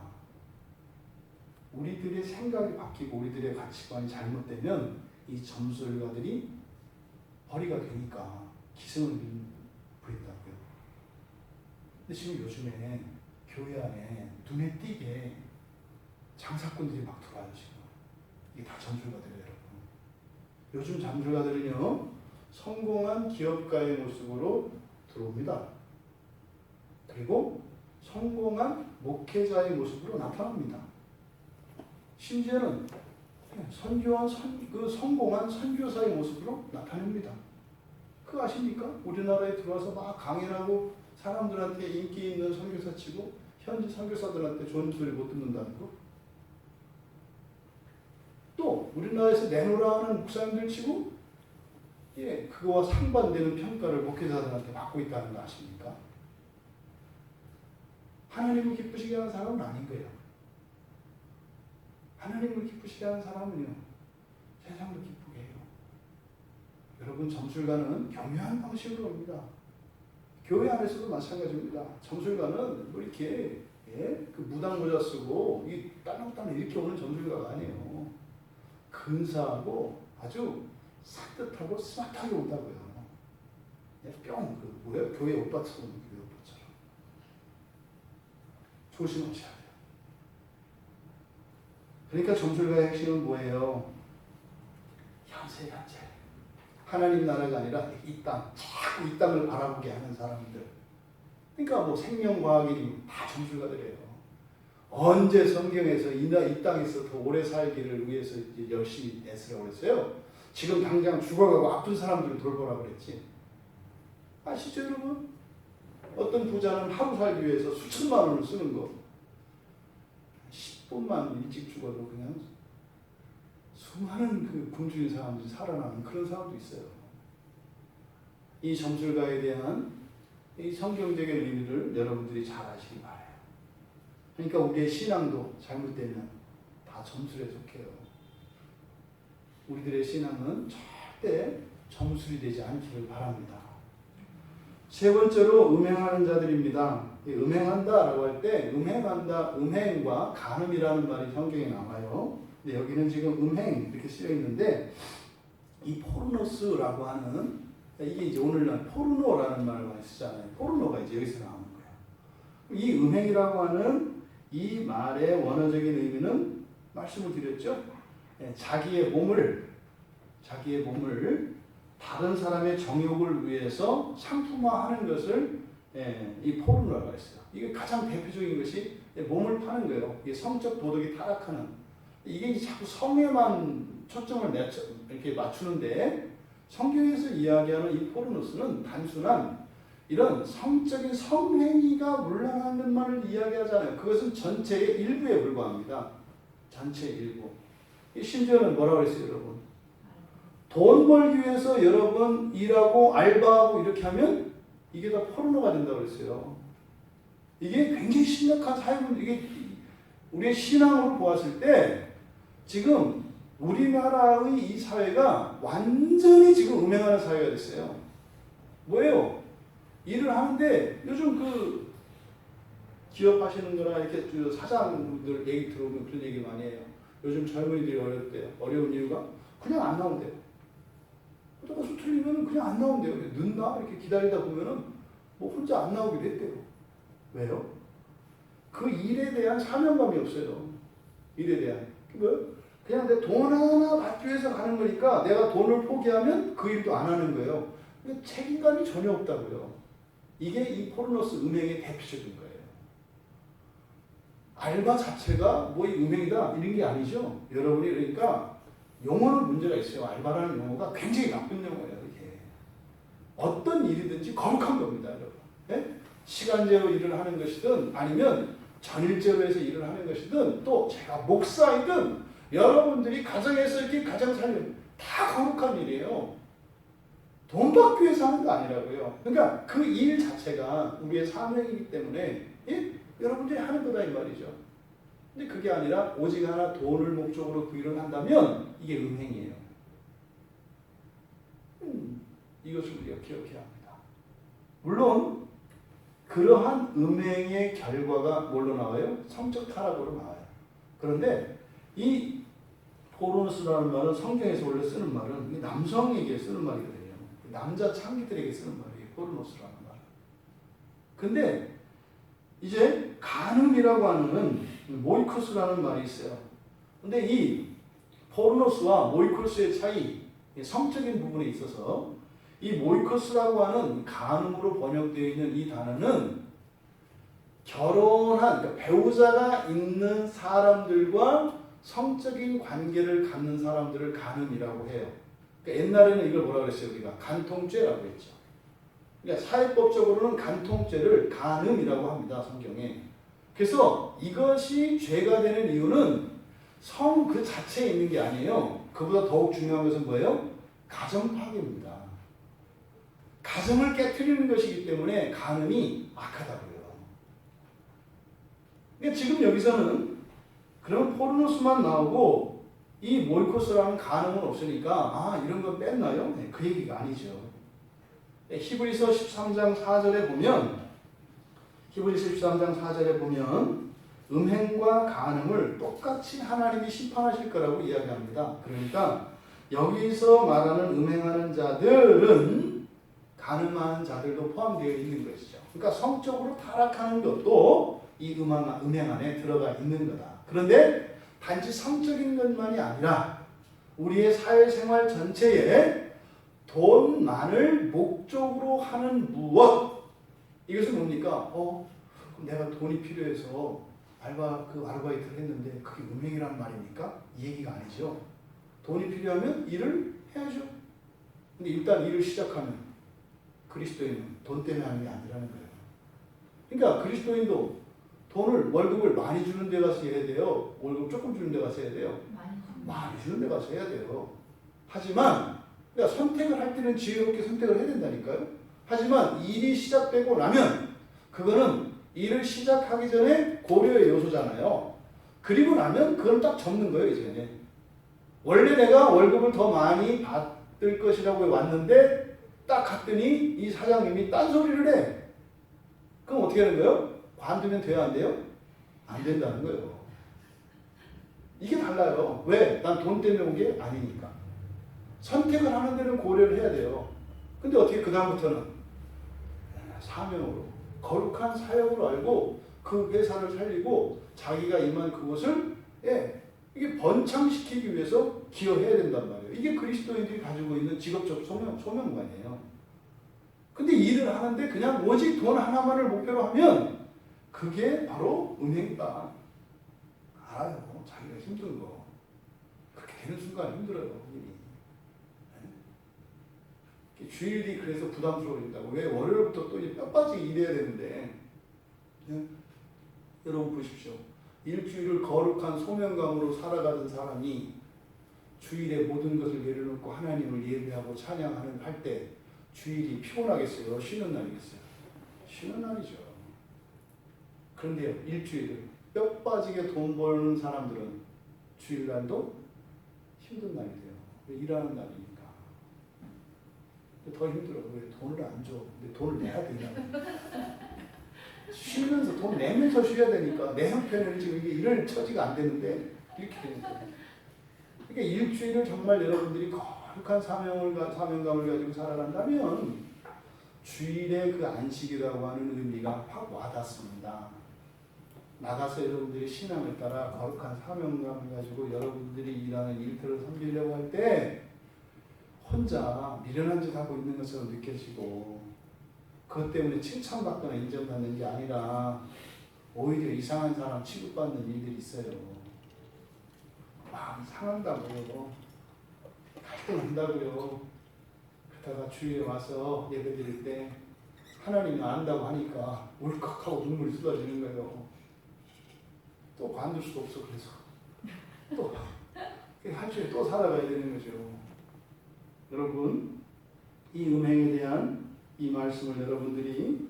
우리들의 생각이 바뀌고 우리들의 가치관이 잘못되면 이 점술가들이 허리가 되니까 기승을 부린다고요. 근데 지금 요즘에 교회 안에 눈에 띄게 장사꾼들이 막 들어와요, 지금. 이게 다 점술가들이에요, 여러분. 요즘 점술가들은요, 성공한 기업가의 모습으로 들어옵니다. 그리고 성공한 목회자의 모습으로 나타납니다. 심지어는 성공한 선교사의 모습으로 나타납니다. 그거 아십니까? 우리나라에 들어와서 막 강연하고 사람들한테 인기 있는 선교사 치고 현지 선교사들한테 좋은 소리 못 듣는다는 거. 또 우리나라에서 내놓으라 하는 목사님들 치고 그거와 상반되는 평가를 목회자들한테 받고 있다는 거 아십니까? 하나님을 기쁘시게 하는 사람은 아닌 거예요. 하나님을 기쁘시게 하는 사람은요, 세상을 기쁘게 해요. 여러분, 점술가는 교묘한 방식으로 옵니다. 교회 안에서도 마찬가지입니다. 점술가는 뭐 이렇게 그 무당 모자 쓰고 이 딸랑딸랑 이렇게 오는 점술가가 아니에요. 근사하고 아주 산뜻하고 스마트하게 온다고요. 교회 오빠처럼, 교회 오빠처럼. 조심하셔야 돼요. 그러니까 점술가의 핵심은 뭐예요? 현세. 하나님 나라가 아니라 이 땅, 자꾸 이 땅을 바라보게 하는 사람들. 그러니까 뭐 생명과학이 다 점술가들이에요. 언제 성경에서 이 땅에서 더 오래 살기를 위해서 이제 열심히 애쓰라고 그랬어요? 지금 당장 죽어가고 아픈 사람들을 돌보라 그랬지. 아시죠 여러분? 어떤 부자는 하루 살기 위해서 수천만 원을 쓰는 거. 10분만 일찍 죽어도 그냥 수많은 그 굶주린 사람들이 살아나는 그런 사람도 있어요. 이 점술가에 대한 이 성경적인 의미를 여러분들이 잘 아시기 바라요. 그러니까 우리의 신앙도 잘못되면 다 점술에 속해요. 우리들의 신앙은 절대 점술이 되지 않기를 바랍니다. 세 번째로 음행하는 자들입니다. 음행한다라고 할 때 음행한다, 음행과 간음이라는 말이 성경에 나와요. 근데 여기는 지금 음행 이렇게 쓰여 있는데 이 포르노스라고 하는 이게 이제 오늘날 포르노라는 말을 많이 쓰잖아요. 포르노가 이제 여기서 나오는 거예요. 이 음행이라고 하는 이 말의 원어적인 의미는 말씀을 드렸죠. 자기의 몸을 다른 사람의 정욕을 위해서 상품화하는 것을 이 포르노라고 했어요. 이게 가장 대표적인 것이 몸을 파는 거예요. 이게 성적 도덕이 타락하는. 이게 자꾸 성에만 초점을 이렇게 맞추는데 성경에서 이야기하는 이 포르노스는 단순한 이런 성적인 성행위가 물러나는 것만을 이야기하잖아요. 그것은 전체의 일부에 불과합니다. 전체의 일부. 심지어는 뭐라고 그랬어요, 여러분? 돈 벌기 위해서 여러분 일하고 알바하고 이렇게 하면 이게 다 포르노가 된다고 그랬어요. 이게 굉장히 심각한 사회문, 이게 우리의 신앙으로 보았을 때 지금 우리나라의 이 사회가 완전히 지금 음행하는 사회가 됐어요. 뭐예요? 일을 하는데 요즘 그 기업 하시는 거나 이렇게 사장들 얘기 들어보면 그런 얘기 많이 해요. 요즘 젊은이들이 어렵대요. 어려운 이유가 그냥 안 나온대요. 그러다가 수틀리면 그냥 안 나온대요. 늦나? 이렇게 기다리다 보면은 뭐 혼자 안 나오게 됐대요. 왜요? 그 일에 대한 사명감이 없어요. 일에 대한. 뭐요? 그냥 내 돈 하나 받기 위해서 가는 거니까 내가 돈을 포기하면 그 일도 안 하는 거예요. 책임감이 전혀 없다고요. 이게 이 포르노스 음행의 대표적인 거예요. 알바 자체가 뭐 이 음행이다 이런 게 아니죠. 여러분이 그러니까 용어는 문제가 있어요. 알바라는 용어가 굉장히 나쁜 용어예요. 이게 어떤 일이든지 거룩한 겁니다, 여러분. 네? 시간제로 일을 하는 것이든 아니면 전일제로 해서 일을 하는 것이든 또 제가 목사이든 여러분들이 가정에서 이렇게 가정 살림 다 거룩한 일이에요. 돈 받기 위해서 하는 거 아니라고요. 그러니까 그 일 자체가 우리의 사명이기 때문에 여러분들이 하는 거다 이 말이죠. 근데 그게 아니라 오직 하나 돈을 목적으로 그 일을 한다면 이게 음행이에요. 이것을 우리가 기억해야 합니다. 물론 그러한 음행의 결과가 뭘로 나와요? 성적 타락으로 나와요. 그런데 이 포르노스라는 말은 성경에서 원래 쓰는 말은 남성에게 쓰는 말이거든요. 남자 창기들에게 쓰는 말이에요. 포르노스라는 말. 근데 이제 간음이라고 하는 모이코스라는 말이 있어요. 근데 이 포르노스와 모이코스의 차이, 성적인 부분에 있어서 이 모이코스라고 하는 간음으로 번역되어 있는 이 단어는 결혼한 그러니까 배우자가 있는 사람들과 성적인 관계를 갖는 사람들을 간음이라고 해요. 그러니까 옛날에는 이걸 뭐라고 그랬어요? 우리가 간통죄라고 했죠. 그러니까 사회법적으로는 간통죄를 간음이라고 합니다. 성경에. 그래서 이것이 죄가 되는 이유는 성 그 자체에 있는 게 아니에요. 그보다 더욱 중요한 것은 뭐예요? 가정 파괴입니다. 가정을 깨트리는 것이기 때문에 간음이 악하다고요. 그러니까 지금 여기서는 그럼 포르노스만 나오고 이 모이코스라는 간음은 없으니까 이런 거 뺐나요? 네, 그 얘기가 아니죠. 히브리서 13장 4절에 보면 음행과 간음을 똑같이 하나님이 심판하실 거라고 이야기합니다. 그러니까 여기서 말하는 음행하는 자들은 간음하는 자들도 포함되어 있는 것이죠. 그러니까 성적으로 타락하는 것도 이 음행 안에 들어가 있는 거다. 그런데 단지 성적인 것만이 아니라 우리의 사회생활 전체에 돈만을 목적으로 하는 무엇, 이것은 뭡니까? 내가 돈이 필요해서 아르바이트를 했는데 그게 음행이란 말입니까? 이 얘기가 아니죠. 돈이 필요하면 일을 해야죠. 근데 일단 일을 시작하면 그리스도인은 돈 때문에 하는 게 아니라는 거예요. 그러니까 그리스도인도 돈을 월급을 많이 주는 데 가서 해야 돼요. 월급 조금 주는 데 가서 해야 돼요. 많이 주는 데 가서 해야 돼요. 하지만 그러니까 선택을 할 때는 지혜롭게 선택을 해야 된다니까요. 하지만 일이 시작되고 나면 그거는 일을 시작하기 전에 고려의 요소잖아요. 그리고 나면 그걸 딱 접는 거예요. 이제는. 원래 내가 월급을 더 많이 받을 것이라고 왔는데 딱 갔더니 이 사장님이 딴소리를 해. 그럼 어떻게 하는 거예요? 관두면 돼요? 안 돼요? 안 된다는 거예요. 이게 달라요. 왜? 난 돈 때문에 온 게 아니니까. 선택을 하는 데는 고려를 해야 돼요. 근데 어떻게 그 다음부터는 사명으로 거룩한 사역으로 알고 그 회사를 살리고 자기가 임한 그곳을 이게 번창시키기 위해서 기여해야 된단 말이에요. 이게 그리스도인들이 가지고 있는 직업적 소명관이에요. 근데 일을 하는데 그냥 오직 돈 하나만을 목표로 하면 그게 바로 음행이다. 알아요. 자기가 힘든 거. 그렇게 되는 순간 힘들어요. 주일이 그래서 부담스러워진다고. 왜? 월요일부터 또 뼈 빠지게 일해야 되는데. 여러분 보십시오. 일주일을 거룩한 소명감으로 살아가는 사람이 주일에 모든 것을 내려놓고 하나님을 예배하고 찬양하는 할 때 주일이 피곤하겠어요? 쉬는 날이겠어요? 쉬는 날이죠. 그런데요, 일주일을 뼈 빠지게 돈 버는 사람들은 주일날도 힘든 날이 돼요. 왜? 일하는 날이니까. 더 힘들어. 왜? 돈을 안 줘. 근데 돈을 내야 되냐. 쉬면서 돈 내면서 쉬어야 되니까 내 형편에는 지금 이게 이럴 처지가 안 되는데 이렇게 되니까. 그러니까 일주일을 정말 여러분들이 거룩한 사명감을 가지고 살아간다면 주일의 그 안식이라고 하는 의미가 확 와닿습니다. 나가서 여러분들이 신앙을 따라 거룩한 사명감을 가지고 여러분들이 일하는 일터를 섬기려고 할 때 혼자 미련한 짓 하고 있는 것처럼 느껴지고 그것 때문에 칭찬받거나 인정받는 게 아니라 오히려 이상한 사람 취급받는 일들이 있어요. 마음이 상한다고요. 갈등한다고요. 그러다가 주위에 와서 예배 드릴 때 하나님이 안다고 하니까 울컥하고 눈물이 쏟아지는 거예요. 또 관둘 수도 없어. 그래서 또 한 주에 또 살아가야 되는 거죠. 여러분, 이 음행에 대한 이 말씀을 여러분들이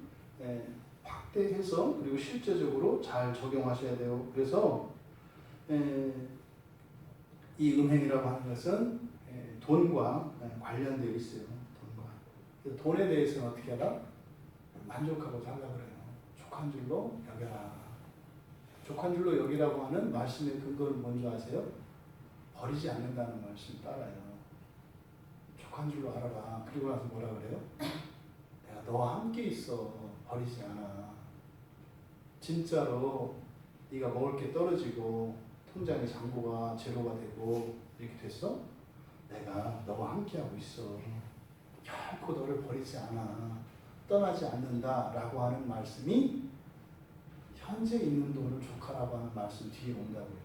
확대해서 그리고 실제적으로 잘 적용하셔야 돼요. 그래서 이 음행이라고 하는 것은 돈과 관련되어 있어요. 돈과. 돈에 대해서는 어떻게 하라? 만족하고 살라고 그래요. 족한 줄로 여겨라. 족한 줄로 여기라고 하는 말씀의 근거를 뭔지 아세요? 버리지 않는다는 말씀 따라요. 족한 줄로 알아라. 그리고 나서 뭐라 그래요? 내가 너와 함께 있어. 버리지 않아. 진짜로 네가 먹을 게 떨어지고 통장의 잔고가 제로가 되고 이렇게 됐어? 내가 너와 함께하고 있어. 결코 너를 버리지 않아. 떠나지 않는다라고 하는 말씀이 현재 있는 돈을 족하라고 하는 말씀 뒤에 온다고요.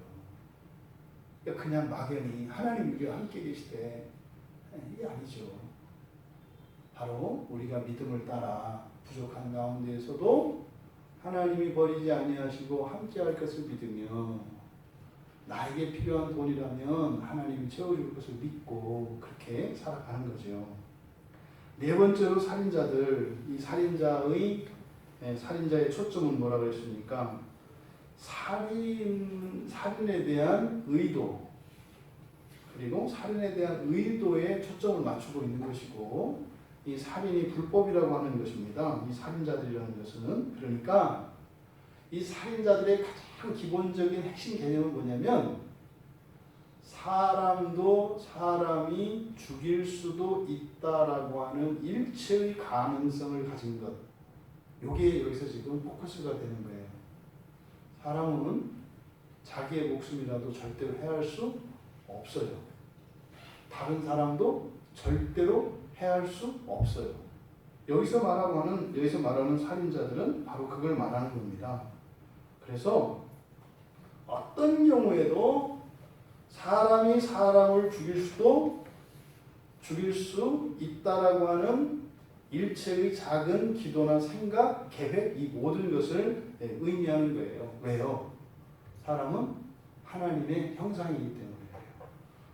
그러니까 그냥 막연히 하나님 우리와 함께 계시되 이게 아니죠. 바로 우리가 믿음을 따라 부족한 가운데에서도 하나님이 버리지 아니하시고 함께할 것을 믿으며 나에게 필요한 돈이라면 하나님이 채워줄 것을 믿고 그렇게 살아가는 거죠. 네 번째로 살인자들, 이 살인자의 초점은 뭐라고 했습니까? 살인에 대한 의도, 그리고 살인에 대한 의도에 초점을 맞추고 있는 것이고, 이 살인이 불법이라고 하는 것입니다. 이 살인자들이라는 것은. 그러니까 이 살인자들의 가장 기본적인 핵심 개념은 뭐냐면 사람도 사람이 죽일 수도 있다라고 하는 일체의 가능성을 가진 것. 이게 여기서 지금 포커스가 되는 거예요. 사람은 자기의 목숨이라도 절대로 해할 수 없어요. 다른 사람도 절대로 해할 수 없어요. 여기서 말하는 살인자들은 바로 그걸 말하는 겁니다. 그래서 어떤 경우에도 사람이 사람을 죽일 수 있다라고 하는 일체의 작은 기도나 생각, 계획, 이 모든 것을 의미하는 거예요. 왜요? 사람은 하나님의 형상이기 때문이에요.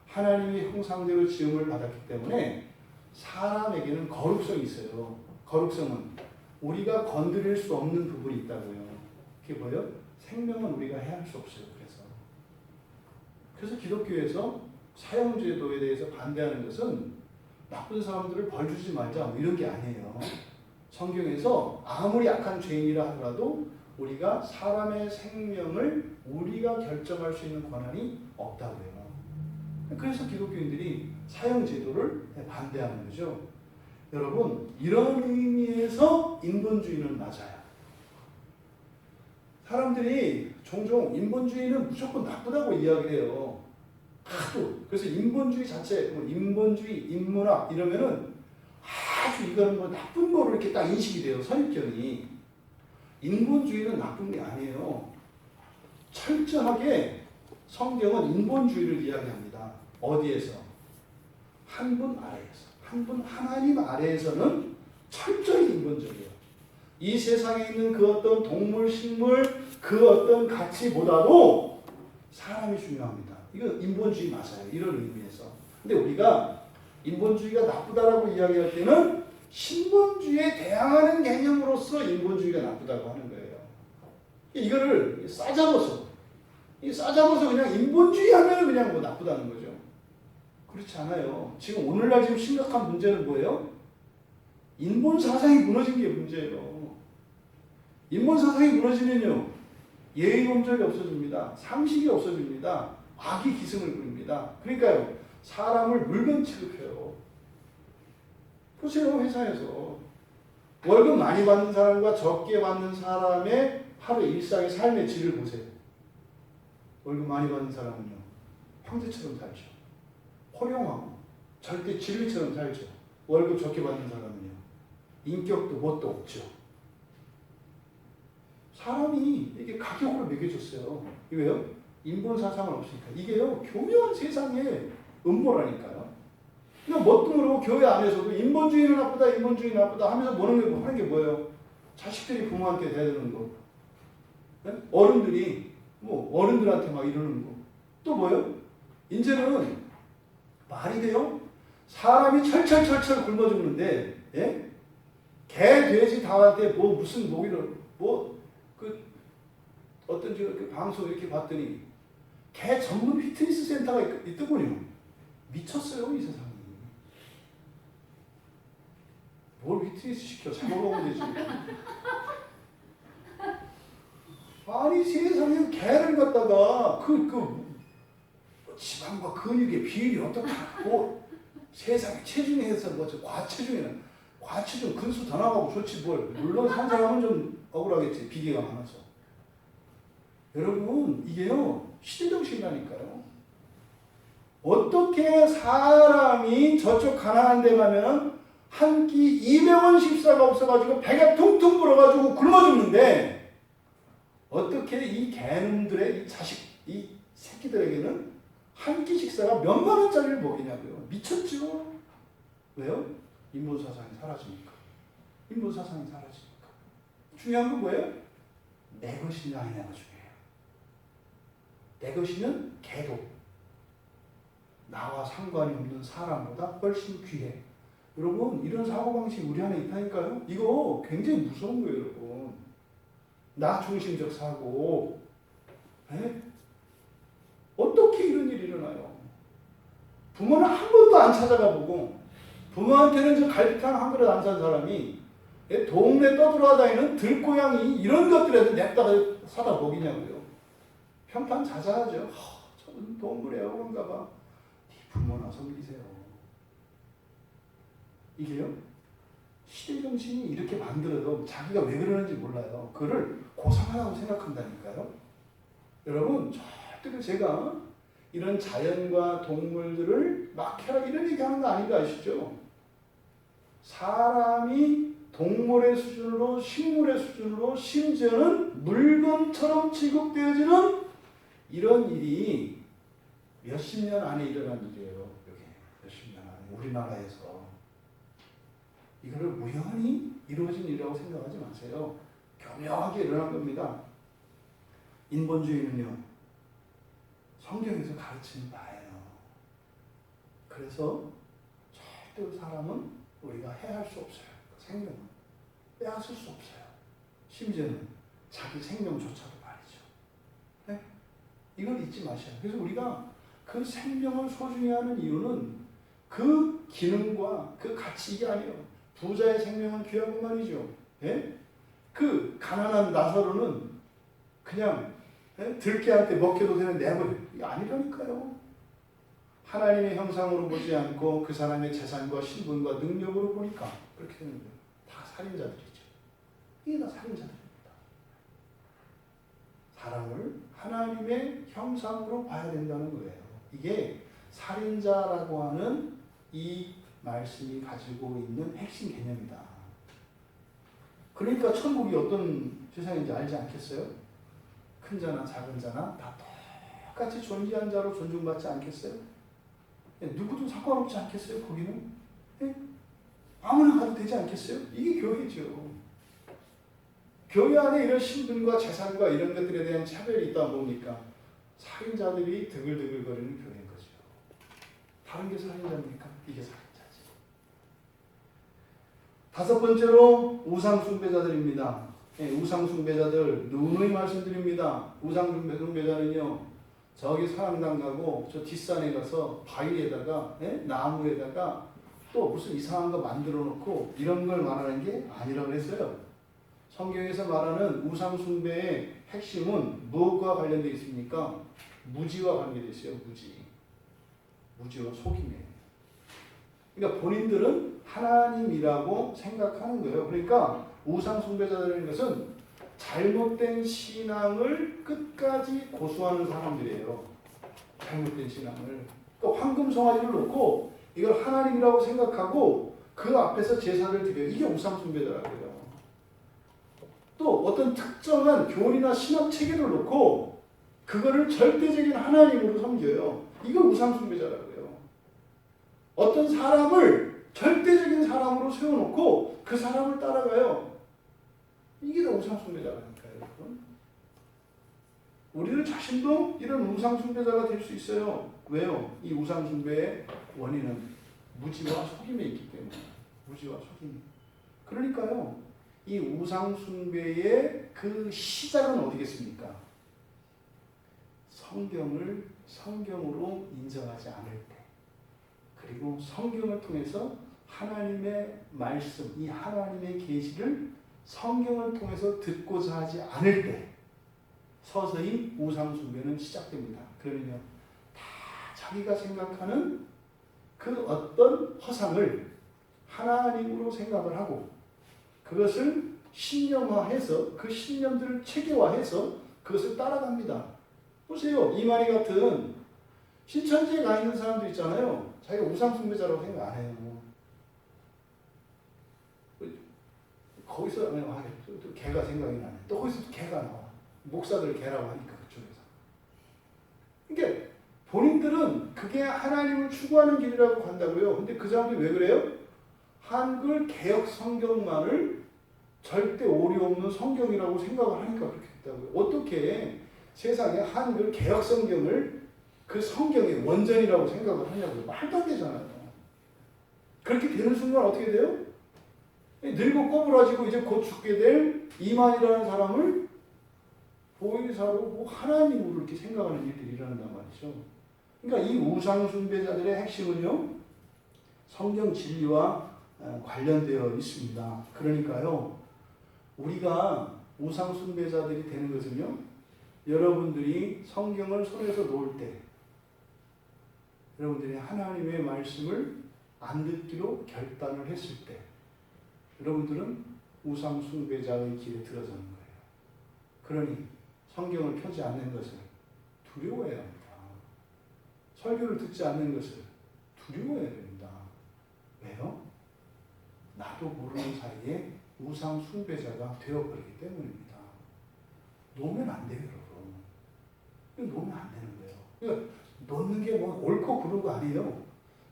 하나님의 형상대로 지음을 받았기 때문에 사람에게는 거룩성이 있어요. 거룩성은 우리가 건드릴 수 없는 부분이 있다고요. 그게 뭐예요? 생명은 우리가 해할 수 없어요. 그래서 기독교에서 사형제도에 대해서 반대하는 것은 나쁜 사람들을 벌 주지 말자 뭐 이런 게 아니에요. 성경에서 아무리 약한 죄인이라 하더라도 우리가 사람의 생명을 우리가 결정할 수 있는 권한이 없다고 해요. 그래서 기독교인들이 사형제도를 반대하는 거죠. 여러분, 이런 의미에서 인본주의는 맞아요. 사람들이 종종 인본주의는 무조건 나쁘다고 이야기해요. 하도. 그래서 인본주의 자체, 인본주의, 인문학 이러면은 아주 이거는 뭐 나쁜 거로 이렇게 딱 인식이 돼요. 선입견이. 인본주의는 나쁜 게 아니에요. 철저하게 성경은 인본주의를 이야기합니다. 어디에서? 한 분 아래에서. 한 분 하나님 아래에서는 철저히 인본적이에요. 이 세상에 있는 그 어떤 동물, 식물, 그 어떤 가치보다도 사람이 중요합니다. 이거 인본주의 맞아요. 이런 의미에서. 근데 우리가 인본주의가 나쁘다라고 이야기할 때는 신본주의에 대항하는 개념으로서 인본주의가 나쁘다고 하는 거예요. 이거를 싸잡아서 그냥 인본주의 하면 그냥 뭐 나쁘다는 거죠. 그렇지 않아요. 지금 오늘날 지금 심각한 문제는 뭐예요? 인본 사상이 무너진 게 문제예요. 인본 사상이 무너지면요, 예의 범절이 없어집니다. 상식이 없어집니다. 악이 기승을 부립니다. 그러니까요, 사람을 물건 취급해요. 보세요, 회사에서 월급 많이 받는 사람과 적게 받는 사람의 하루 일상의 삶의 질을 보세요. 월급 많이 받는 사람은요, 황제처럼 살죠. 호령하고 절대 진리처럼 살죠. 월급 적게 받는 사람은요, 인격도 뭣도 없죠. 사람이 이게 가격으로 매겨졌어요. 왜요? 인본 사상은 없으니까. 이게요, 교묘한 세상의 음모라니까요. 그냥 멋뚱으로 교회 안에서도 인본주의는 나쁘다, 인본주의 나쁘다 하면서 하는 게 뭐예요? 자식들이 부모한테 대드는 거. 네? 어른들한테 막 이러는 거. 또 뭐예요? 이제는 말이 돼요? 사람이 철철 굶어 죽는데, 예? 개, 돼지, 닭한테 무슨 모기를, 어떤 그 방송 이렇게 봤더니, 개 전문 피트니스 센터가 있더군요. 미쳤어요, 이 세상이. 뭘 피트니스 시켜? 잡아먹으면 되지. 아니, 세상에 개를 갖다가, 지방과 근육의 비율이 어떻다고, 세상에 체중에서 과체중 근수 더 나가고 좋지 뭘. 물론 한 사람은 좀 억울하겠지. 비계가 많아서. 여러분, 이게요, 시대정신이라니까요. 어떻게 사람이 저쪽 가난한 데 가면 한 끼 200원 식사가 없어가지고 배가 퉁퉁 불어가지고 굶어 죽는데, 어떻게 이 개놈들의 이 새끼들에게는 한 끼 식사가 몇만 원짜리를 먹이냐고요. 미쳤죠? 왜요? 인본사상이 사라지니까. 인본사상이 사라지니까. 중요한 건 뭐예요? 내 것이냐 아니냐가 중요해요. 내 것이면 개도 나와 상관이 없는 사람보다 훨씬 귀해. 여러분, 이런 사고방식이 우리 안에 있다니까요? 이거 굉장히 무서운 거예요, 여러분. 나 중심적 사고. 네? 어떻게 이런 일이 일어나요? 부모는 한 번도 안 찾아가 보고, 부모한테는 저 갈비탕 한 그릇 안 산 사람이 동네 떠돌아다니는 들고양이 이런 것들에도 냅다가 사다 먹이냐고요. 편판 자자하죠. 저는 동물의 어른가 봐. 네 부모나 섬기세요. 이게요, 시대정신이 이렇게 만들어도 자기가 왜 그러는지 몰라요. 그거를 고상하다고 생각한다니까요. 여러분, 절대로 제가 이런 자연과 동물들을 막해라 이런 얘기하는 거 아닌 거 아시죠? 사람이 동물의 수준으로, 식물의 수준으로, 심지어는 물건처럼 취급되어지는 이런 일이 몇십 년 안에 일어난 일이에요. 여기 몇십 년 안에 우리나라에서. 이거를 우연히 이루어진 일이라고 생각하지 마세요. 교묘하게 일어난 겁니다. 인본주의는요, 성경에서 가르치는 바예요. 그래서 절대로 사람은 우리가 해할 수 없어요. 생명은 빼앗을 수 없어요. 심지어는 자기 생명조차도 말이죠. 네? 이걸 잊지 마셔요. 그래서 우리가 그 생명을 소중히 하는 이유는 그 기능과 그 가치 이게 아니에요. 부자의 생명은 귀하고 말이죠. 예? 그 가난한 나사로는 그냥 들깨한테 먹혀도 되는 내버려. 이게 아니라니까요. 하나님의 형상으로 보지 않고 그 사람의 재산과 신분과 능력으로 보니까 그렇게 되는 거예요. 다 살인자들이죠. 이게 다 살인자들입니다. 사람을 하나님의 형상으로 봐야 된다는 거예요. 이게 살인자라고 하는 이 말씀이 가지고 있는 핵심 개념이다. 그러니까 천국이 어떤 세상인지 알지 않겠어요? 큰 자나 작은 자나 다 똑같이 존귀한 자로 존중받지 않겠어요? 누구도 상관없지 않겠어요? 거기는? 네? 아무나 가도 되지 않겠어요? 이게 교회죠. 교회 안에 이런 신분과 재산과 이런 것들에 대한 차별이 있다 보니까 살인자들이 드글드글거리는 교회인 거죠. 다른 게 살인자입니까? 이게 살인자지. 다섯 번째로 우상숭배자들입니다. 우상숭배자들 누누이 말씀드립니다. 우상숭배자는요, 저기 사랑당 가고 저 뒷산에 가서 바위에다가 나무에다가 또 무슨 이상한 거 만들어 놓고 이런 걸 말하는 게 아니라고 했어요. 성경에서 말하는 우상숭배의 핵심은 무엇과 관련되어 있습니까? 무지와 관계되어 있어요. 무지와 속임이에요. 그러니까 본인들은 하나님이라고 생각하는 거예요. 그러니까 우상숭배자들인 것은 잘못된 신앙을 끝까지 고수하는 사람들이에요. 잘못된 신앙을. 그러니까 황금송아지를 놓고 이걸 하나님이라고 생각하고 그 앞에서 제사를 드려요. 이게 우상숭배자라고요. 또 어떤 특정한 교리나 신학 체계를 놓고 그거를 절대적인 하나님으로 섬겨요. 이걸 우상숭배자라고요. 어떤 사람을 절대적인 사람으로 세워놓고 그 사람을 따라가요. 이게 다 우상숭배자라니까요, 여러분. 우리들 자신도 이런 우상숭배자가 될 수 있어요. 왜요? 이 우상숭배의 원인은 무지와 속임에 있기 때문에. 무지와 속임. 그러니까요, 이 우상숭배의 그 시작은 어디겠습니까? 성경을 성경으로 인정하지 않을 때, 그리고 성경을 통해서 하나님의 말씀, 이 하나님의 계시를 성경을 통해서 듣고자 하지 않을 때 서서히 우상숭배는 시작됩니다. 그러면요, 다 자기가 생각하는 그 어떤 허상을 하나님으로 생각을 하고 그것을 신념화해서 그 신념들을 체계화해서 그것을 따라갑니다. 보세요. 이만희 같은 신천지에 가 있는 사람들 있잖아요. 자기가 우상숭배자라고 생각 안 해요. 거기서 또 개가 생각이 나네. 또 거기서 또 개가 나와. 목사들 개라고 하니까 그쪽에서. 그러니까 본인들은 그게 하나님을 추구하는 길이라고 간다고요. 근데 그 사람들이 왜 그래요? 한글 개역 성경만을 절대 오류 없는 성경이라고 생각을 하니까 그렇게 됐다고요. 어떻게 세상에 한글 개역 성경을 그 성경의 원전이라고 생각을 하냐고요. 말도 안 되잖아요. 그렇게 되는 순간 어떻게 돼요? 늙고 꼬부라지고 이제 곧 죽게 될 이만이라는 사람을 보혜사로 뭐 하나님으로 이렇게 생각하는 일들이 일어난단 말이죠. 그러니까 이 우상숭배자들의 핵심은요, 성경 진리와 관련되어 있습니다. 그러니까요, 우리가 우상숭배자들이 되는 것은요, 여러분들이 성경을 손에서 놓을 때, 여러분들이 하나님의 말씀을 안 듣기로 결단을 했을 때, 여러분들은 우상숭배자의 길에 들어서는 거예요. 그러니 성경을 펴지 않는 것을 두려워해야 합니다. 설교를 듣지 않는 것을 두려워해야 됩니다. 왜요? 나도 모르는 사이에 우상숭배자가 되어버리기 때문입니다. 놓으면 안 돼요, 여러분. 이거 놓으면 안 되는 거예요. 그러니까 놓는 게 뭐 옳고 그른 거 아니에요.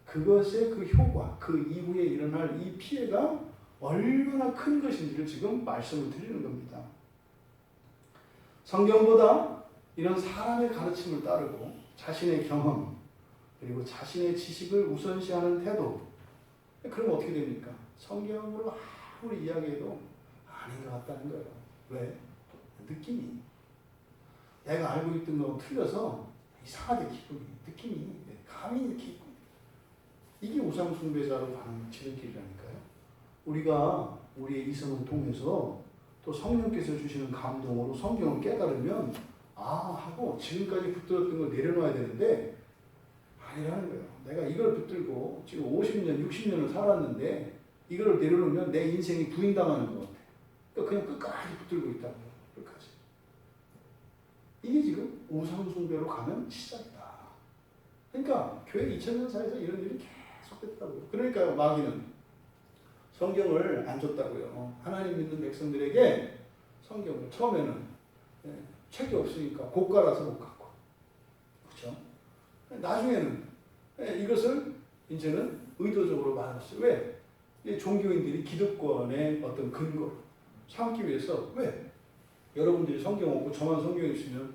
그것의 그 효과, 그 이후에 일어날 이 피해가 얼마나 큰 것인지를 지금 말씀을 드리는 겁니다. 성경보다 이런 사람의 가르침을 따르고 자신의 경험 그리고 자신의 지식을 우선시하는 태도, 그러면 어떻게 됩니까? 성경으로 아무리 이야기해도 아닌 것 같다는 거예요. 왜? 느낌이. 내가 알고 있던 거 틀려서 이상하게 느낌이 감이 이렇게 있고, 이게 우상숭배자로 가는 지름길이라니까요. 우리가 우리의 이성을 통해서 또 성령께서 주시는 감동으로 성경을 깨달으면 하고 지금까지 붙들었던 걸 내려놔야 되는데 아니라는 거예요. 내가 이걸 붙들고 지금 50년, 60년을 살았는데 이걸 내려놓으면 내 인생이 부인당하는 것 같아. 그러니까 그냥 끝까지 붙들고 있다고요. 끝까지. 이게 지금 우상숭배로 가는 시작이다. 그러니까 교회 2000년사에서 이런 일이 계속됐다고요. 그러니까 마귀는 성경을 안 줬다고요. 하나님 믿는 백성들에게 성경을 처음에는 책이 없으니까 고가라서 못 갖고, 그렇죠? 나중에는 이것을 이제는 의도적으로 만들었어요. 왜? 종교인들이 기득권의 어떤 근거를 삼기 위해서. 왜? 여러분들이 성경 없고 저만 성경이 있으면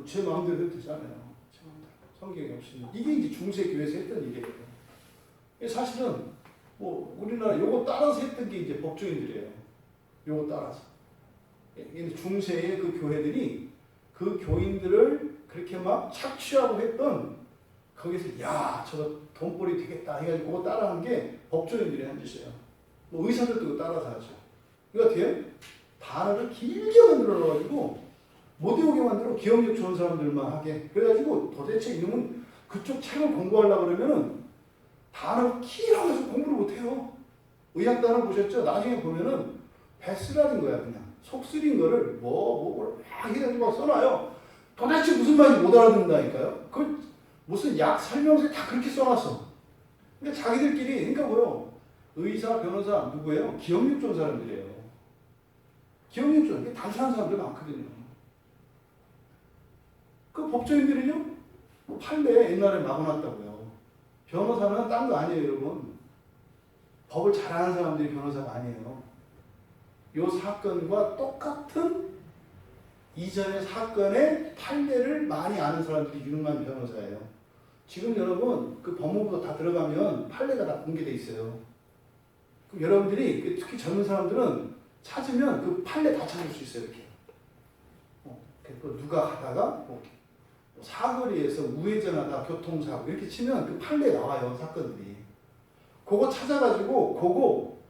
제 마음대로 해도 되잖아요. 제 마음대로. 성경이 없으면. 이게 이제 중세교회에서 했던 일이에요. 사실은 우리나라 요거 따라서 했던 게 이제 법조인들이에요. 요거 따라서. 중세의 그 교회들이 그 교인들을 그렇게 막 착취하고 했던, 거기서 야 저거 돈벌이 되겠다 해가지고 그거 따라한 게 법조인들이 한 짓이에요. 의사들도 그거 따라서 하죠. 이거 어떻게 단어를 길게 만들어놔가지고 못 외우게 만들어 기억력 좋은 사람들만 하게. 그래가지고 도대체 이놈은 그쪽 책을 공부하려고 그러면은 단어를 길어서 공부를 못해요. 의학 단어 보셨죠? 나중에 보면은 배쓰라는 거야. 그냥 속 쓰린 거를 막 해가지고 써놔요. 도대체 무슨 말인지 못 알아듣는다니까요. 그 무슨 약 설명서에 다 그렇게 써놨어. 그러니까 자기들끼리, 그러니까 뭐요? 의사, 변호사 누구예요? 기억력 좋은 사람들이에요. 기억력 좋은, 단순한 사람들 많거든요. 그 법조인들은요, 판례 옛날에 막아놨다고요. 변호사는 딴 거 아니에요, 여러분. 법을 잘 아는 사람들이 변호사가 아니에요. 요 사건과 똑같은 이전의 사건의 판례를 많이 아는 사람들이 유능한 변호사예요. 지금 여러분 그 법무부 다 들어가면 판례가 다 공개돼 있어요. 그럼 여러분들이 특히 젊은 사람들은 찾으면 그 판례 다 찾을 수 있어요. 이렇게. 누가 가다가 사거리에서 우회전하다 교통사고 이렇게 치면 그 판례에 나와요. 사건들이. 그거 찾아가지고 그거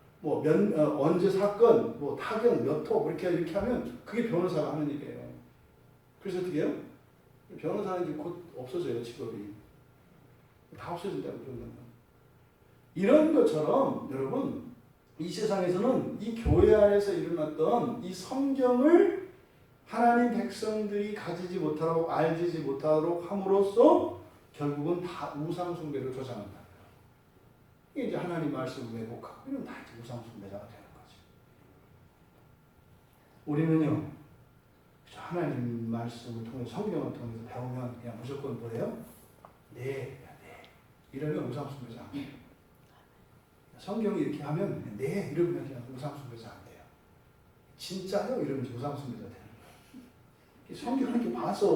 언제 사건, 타격 몇 호 이렇게 하면 그게 변호사가 하는 일이에요. 그래서 어떻게 해요? 변호사는 이제 곧 없어져요, 직업이. 다 없어진다고 그러면. 이런 것처럼 여러분 이 세상에서는 이 교회 안에서 일어났던 이 성경을 하나님 백성들이 가지지 못하도록 알지 못하도록 함으로써 결국은 다 우상숭배를 조장한다. 이게 이제 하나님 말씀을 왜곡하고 이건 다 이제 우상숭배자가 되는 거죠. 우리는요, 하나님 말씀을 통해 성경을 통해서 배우면 그냥 무조건 뭐래요? 네. 이러면 우상숭배자 안 돼요. 성경이 이렇게 하면 네 이러면 그냥 우상숭배자 안 돼요. 진짜요? 이러면 우상숭배자 되는 거예요. 성경을 이렇게 봐서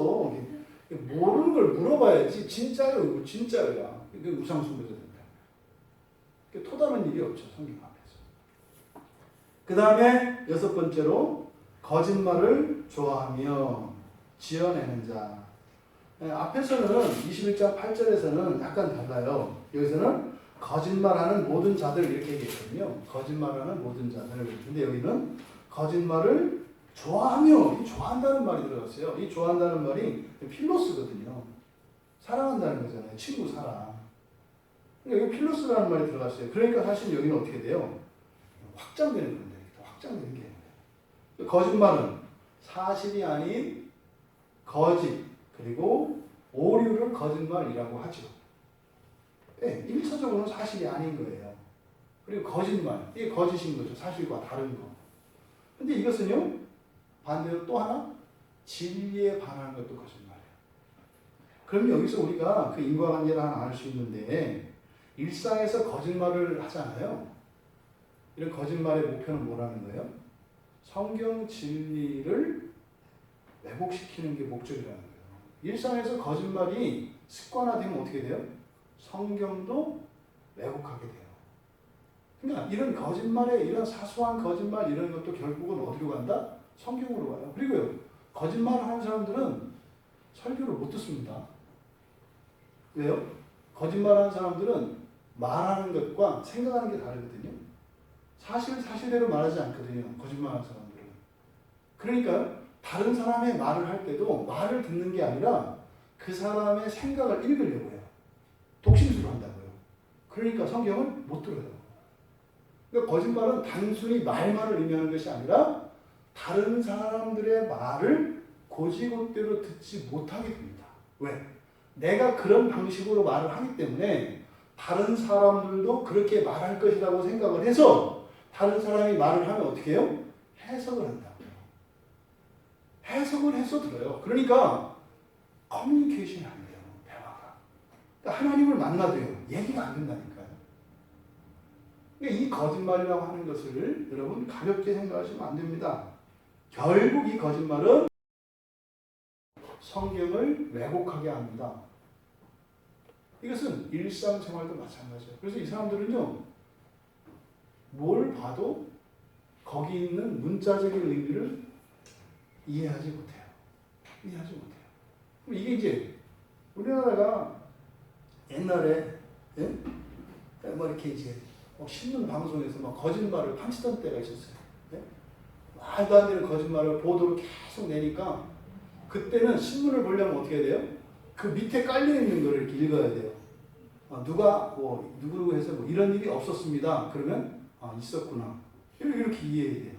모르는 걸 물어봐야지. 진짜요? 진짜야. 이게 우상숭배자 된다. 토다는 일이 없죠, 성경 앞에서. 그 다음에 6번째로 거짓말을 좋아하며 지어내는 자. 앞에서는 21장 8절에서는 약간 달라요. 여기서는 거짓말하는 모든 자들 이렇게 얘기했거든요. 거짓말하는 모든 자들. 근데 여기는 거짓말을 좋아하며, 이 좋아한다는 말이 들어갔어요. 이 좋아한다는 말이 필로스거든요. 사랑한다는 거잖아요. 친구 사랑. 여기 필로스라는 말이 들어갔어요. 그러니까 사실 여기는 어떻게 돼요? 확장되는 건데, 확장되는 게. 거짓말은 사실이 아닌 거짓, 그리고 오류를 거짓말이라고 하죠. 네, 1차적으로는 사실이 아닌 거예요. 그리고 거짓말, 이게 거짓인 거죠. 사실과 다른 거. 근데 이것은요, 반대로 또 하나, 진리에 반하는 것도 거짓말이에요. 그럼 여기서 우리가 그 인과관계를 하나 알 수 있는데 일상에서 거짓말을 하잖아요. 이런 거짓말의 목표는 뭐라는 거예요? 성경 진리를 왜곡시키는 게 목적이라는 거예요. 일상에서 거짓말이 습관화되면 어떻게 돼요? 성경도 왜곡하게 돼요. 그러니까 이런 거짓말에 이런 사소한 거짓말 이런 것도 결국은 어디로 간다? 성경으로 가요. 그리고요. 거짓말을 하는 사람들은 설교를 못 듣습니다. 왜요? 거짓말하는 사람들은 말하는 것과 생각하는 게 다르거든요. 사실대로 말하지 않거든요. 거짓말하는 사람들은. 그러니까 다른 사람의 말을 할 때도 말을 듣는 게 아니라 그 사람의 생각을 읽으려고 해요. 독심술을 한다고요. 그러니까 성경을 못 들어요. 그러니까 거짓말은 단순히 말만을 의미하는 것이 아니라 다른 사람들의 말을 곧이곧대로 듣지 못하게 됩니다. 왜? 내가 그런 방식으로 말을 하기 때문에 다른 사람들도 그렇게 말할 것이라고 생각을 해서 다른 사람이 말을 하면 어떻게 해요? 해석을 한다고요. 해석을 해서 들어요. 그러니까 커뮤니케이션이 안 돼요. 대화가. 그러니까 하나님을 만나도요. 얘기가 안 된다니까요. 그러니까 이 거짓말이라고 하는 것을 여러분 가볍게 생각하시면 안 됩니다. 결국 이 거짓말은 성경을 왜곡하게 합니다. 이것은 일상생활도 마찬가지예요. 그래서 이 사람들은요, 뭘 봐도 거기 있는 문자적인 의미를 이해하지 못해요. 이해하지 못해요. 그럼 이게 이제 우리나라가 옛날에 뭐 이렇게 이제 신문 방송에서 막 거짓말을 판치던 때가 있었어요. 말도 안 되는 거짓말을 보도를 계속 내니까 그때는 신문을 보려면 어떻게 해야 돼요? 그 밑에 깔려 있는 거를 이렇게 읽어야 돼요. 누가 뭐 누구 해서 뭐 이런 일이 없었습니다. 그러면 있었구나. 이렇게 이해해야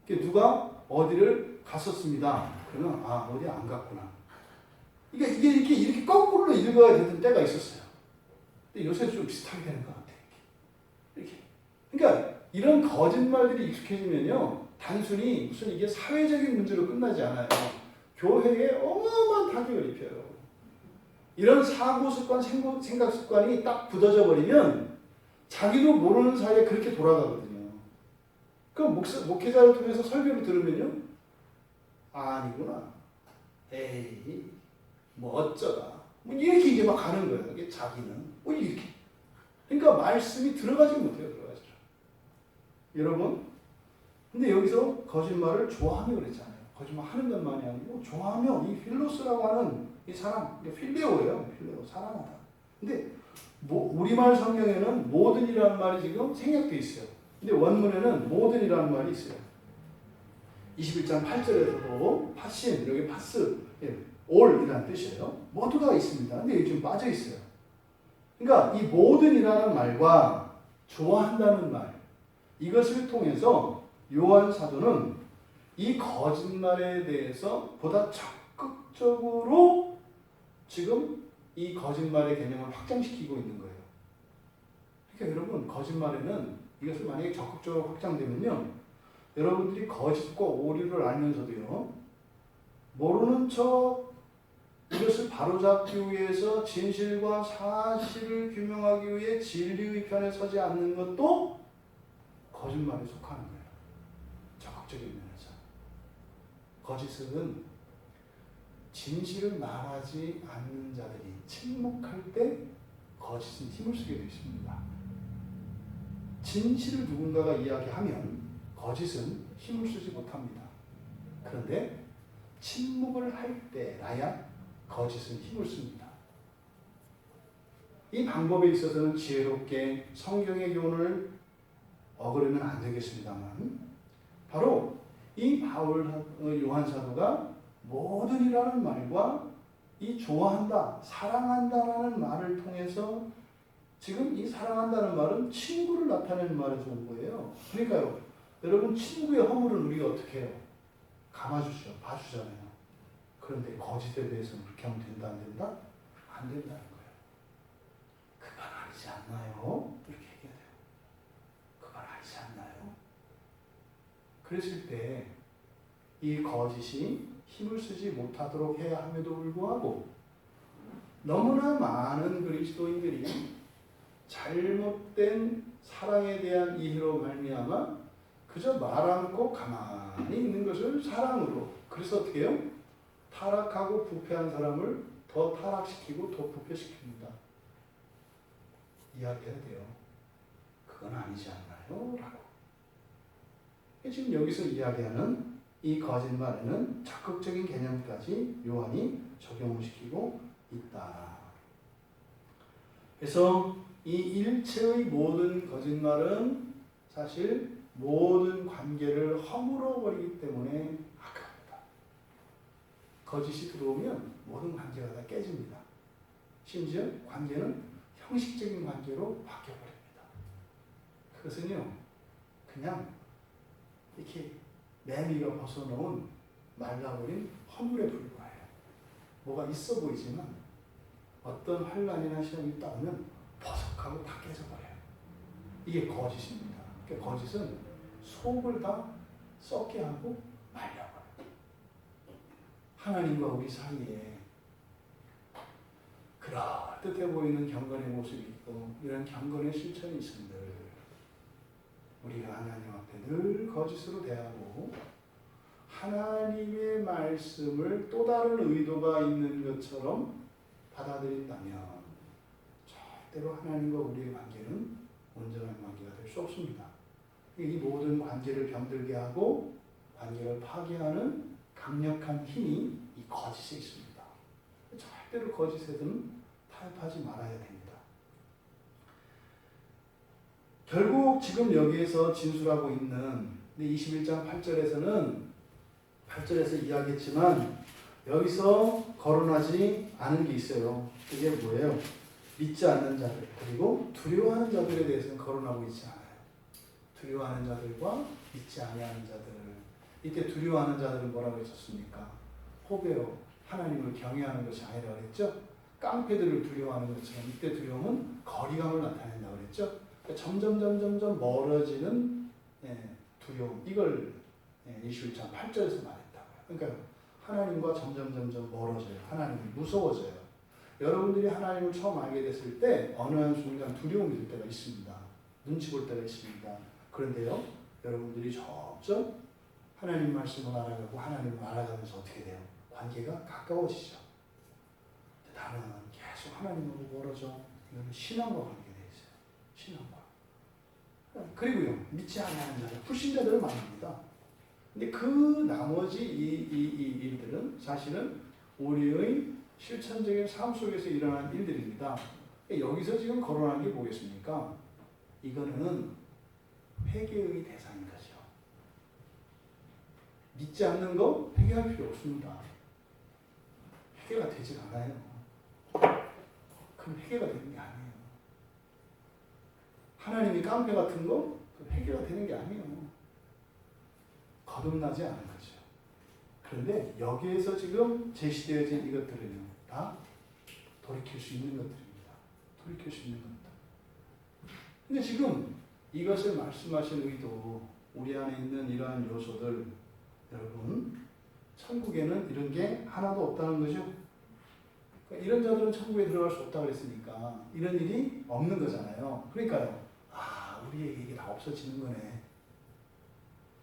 돼요. 누가 어디를 갔었습니다. 그러면 어디 안 갔구나. 이게 이렇게 거꾸로 읽어야 되던 때가 있었어요. 근데 요새 좀 비슷하게 되는 것 같아요. 이렇게. 그러니까 이런 거짓말들이 익숙해지면요, 단순히 무슨 이게 사회적인 문제로 끝나지 않아요. 교회에 어마어마한 타격을 입혀요. 이런 사고 습관, 생각 습관이 딱 굳어져 버리면 자기도 모르는 사이에 그렇게 돌아가거든요. 그럼 목회자를 통해서 설교를 들으면요, 아니구나. 에이, 뭐 어쩌다. 뭐 이렇게 이제 막 가는 거예요. 이게 자기는. 뭐 이렇게. 그러니까 말씀이 들어가지 못해요. 들어가지죠. 여러분, 근데 여기서 거짓말을 좋아하며 그랬잖아요. 거짓말 하는 것만이 아니고 좋아하며 이 필로스라고 하는 이 사람, 필레오예요. 필레오, 사랑하다. 근데 우리말 성경에는 모든이라는 말이 지금 생략되어 있어요. 근데 원문에는 모든이라는 말이 있어요. 21장 8절에서도 파신, 여기 파스, 올이라는 뜻이에요. 모두가 있습니다. 근데 여기 좀 빠져 있어요. 그러니까 이 모든이라는 말과 좋아한다는 말, 이것을 통해서 요한 사도는 이 거짓말에 대해서 보다 적극적으로 지금 이 거짓말의 개념을 확장시키고 있는 거예요. 그러니까 여러분, 거짓말에는 이것을 만약에 적극적으로 확장되면요, 여러분들이 거짓과 오류를 알면서도요, 모르는 척 이것을 바로잡기 위해서 진실과 사실을 규명하기 위해 진리의 편에 서지 않는 것도 거짓말에 속하는 거예요. 적극적인 면에서. 거짓은 진실을 말하지 않는 자들이 침묵할 때 거짓은 힘을 쓰게 되어 있습니다. 진실을 누군가가 이야기하면 거짓은 힘을 쓰지 못합니다. 그런데 침묵을 할 때라야 거짓은 힘을 씁니다. 이 방법에 있어서는 지혜롭게 성경의 교훈을 어그러면 안 되겠습니다만, 바로 이 요한 사도가 모든이라는 말과 이 좋아한다, 사랑한다라는 말을 통해서, 지금 이 사랑한다는 말은 친구를 나타내는 말에서 온 거예요. 그러니까요, 여러분, 친구의 허물은 우리가 어떻게 해요? 감아주죠. 봐주잖아요. 그런데 거짓에 대해서는 그렇게 하면 된다, 안 된다? 안 된다는 거예요. 그건 아니지 않나요? 이렇게 얘기해야 돼요. 그건 아니지 않나요? 그랬을 때 이 거짓이 힘을 쓰지 못하도록 해야 함에도 불구하고 너무나 많은 그리스도인들이 잘못된 사랑에 대한 이해로 말미암아 그저 말 않고 가만히 있는 것을 사랑으로, 그래서 어떻게 해요? 타락하고 부패한 사람을 더 타락시키고 더 부패시킵니다. 이야기해야 돼요. 그건 아니지 않나요? 라고. 지금 여기서 이야기하는 이 거짓말에는 적극적인 개념까지 요한이 적용시키고 있다. 그래서 이 일체의 모든 거짓말은 사실 모든 관계를 허물어 버리기 때문에 악합니다. 거짓이 들어오면 모든 관계가 다 깨집니다. 심지어 관계는 형식적인 관계로 바뀌어버립니다. 그것은요, 그냥 이렇게 매미가 벗어놓은 말라버린 허물에 불과해요. 뭐가 있어 보이지만 어떤 환란이나 시험이 따르면 버석하고 다 깨져버려요. 이게 거짓입니다. 그러니까 거짓은 속을 다 썩게 하고 말려버려요. 하나님과 우리 사이에 그럴듯해 보이는 경건의 모습이 있고 이런 경건의 실천이 있음들 우리가 하나님 앞에 늘 거짓으로 대하고 하나님의 말씀을 또 다른 의도가 있는 것처럼 받아들인다면 절대로 하나님과 우리의 관계는 온전한 관계가 될 수 없습니다. 이 모든 관계를 병들게 하고 관계를 파괴하는 강력한 힘이 이 거짓에 있습니다. 절대로 거짓에는 타협하지 말아야 됩니다. 결국 지금 여기에서 진술하고 있는 21장 8절에서 이야기했지만 여기서 거론하지 않은 게 있어요. 그게 뭐예요? 믿지 않는 자들 그리고 두려워하는 자들에 대해서는 거론하고 있지 않아요. 두려워하는 자들과 믿지 아니하는 자들. 이때 두려워하는 자들은 뭐라고 했었습니까? 호배요. 하나님을 경외하는 것이 아니라 그랬죠. 깡패들을 두려워하는 것처럼 이때 두려움은 거리감을 나타낸다고 그랬죠. 그러니까 점점 멀어지는 두려움. 이걸 21장 8절에서 말했다고요. 그러니까 하나님과 점점 멀어져요. 하나님이 무서워져요. 여러분들이 하나님을 처음 알게 됐을 때 어느 한 순간 두려움이 들 때가 있습니다. 눈치 볼 때가 있습니다. 그런데요, 여러분들이 점점 하나님 말씀을 알아가고 하나님을 알아가면서 어떻게 돼요? 관계가 가까워지죠. 나는 계속 하나님으로 멀어져. 이거는 신앙과 관계되어 있어요. 신앙과. 그리고요, 믿지 않는 자들, 불신자들은 많습니다. 근데 그 나머지 이 일들은 사실은 우리의 실천적인 삶 속에서 일어난 일들입니다. 여기서 지금 거론한 게 뭐겠습니까? 이거는 회개의 대상인 거죠. 믿지 않는 거 회개할 필요 없습니다. 회개가 되지 않아요. 그럼 회개가 되는 게 아니에요. 하나님이 깡패 같은 거 회개가 되는 게 아니에요. 거듭나지 않은 거죠. 그런데 여기에서 지금 제시되어진 이것들은요, 다 돌이킬 수 있는 것들입니다. 돌이킬 수 있는 것들. 근데 지금 이것을 말씀하신 의도, 우리 안에 있는 이러한 요소들, 여러분, 천국에는 이런 게 하나도 없다는 거죠. 그러니까 이런 자들은 천국에 들어갈 수 없다고 그랬으니까 이런 일이 없는 거잖아요. 그러니까요, 우리에게 이게 다 없어지는 거네.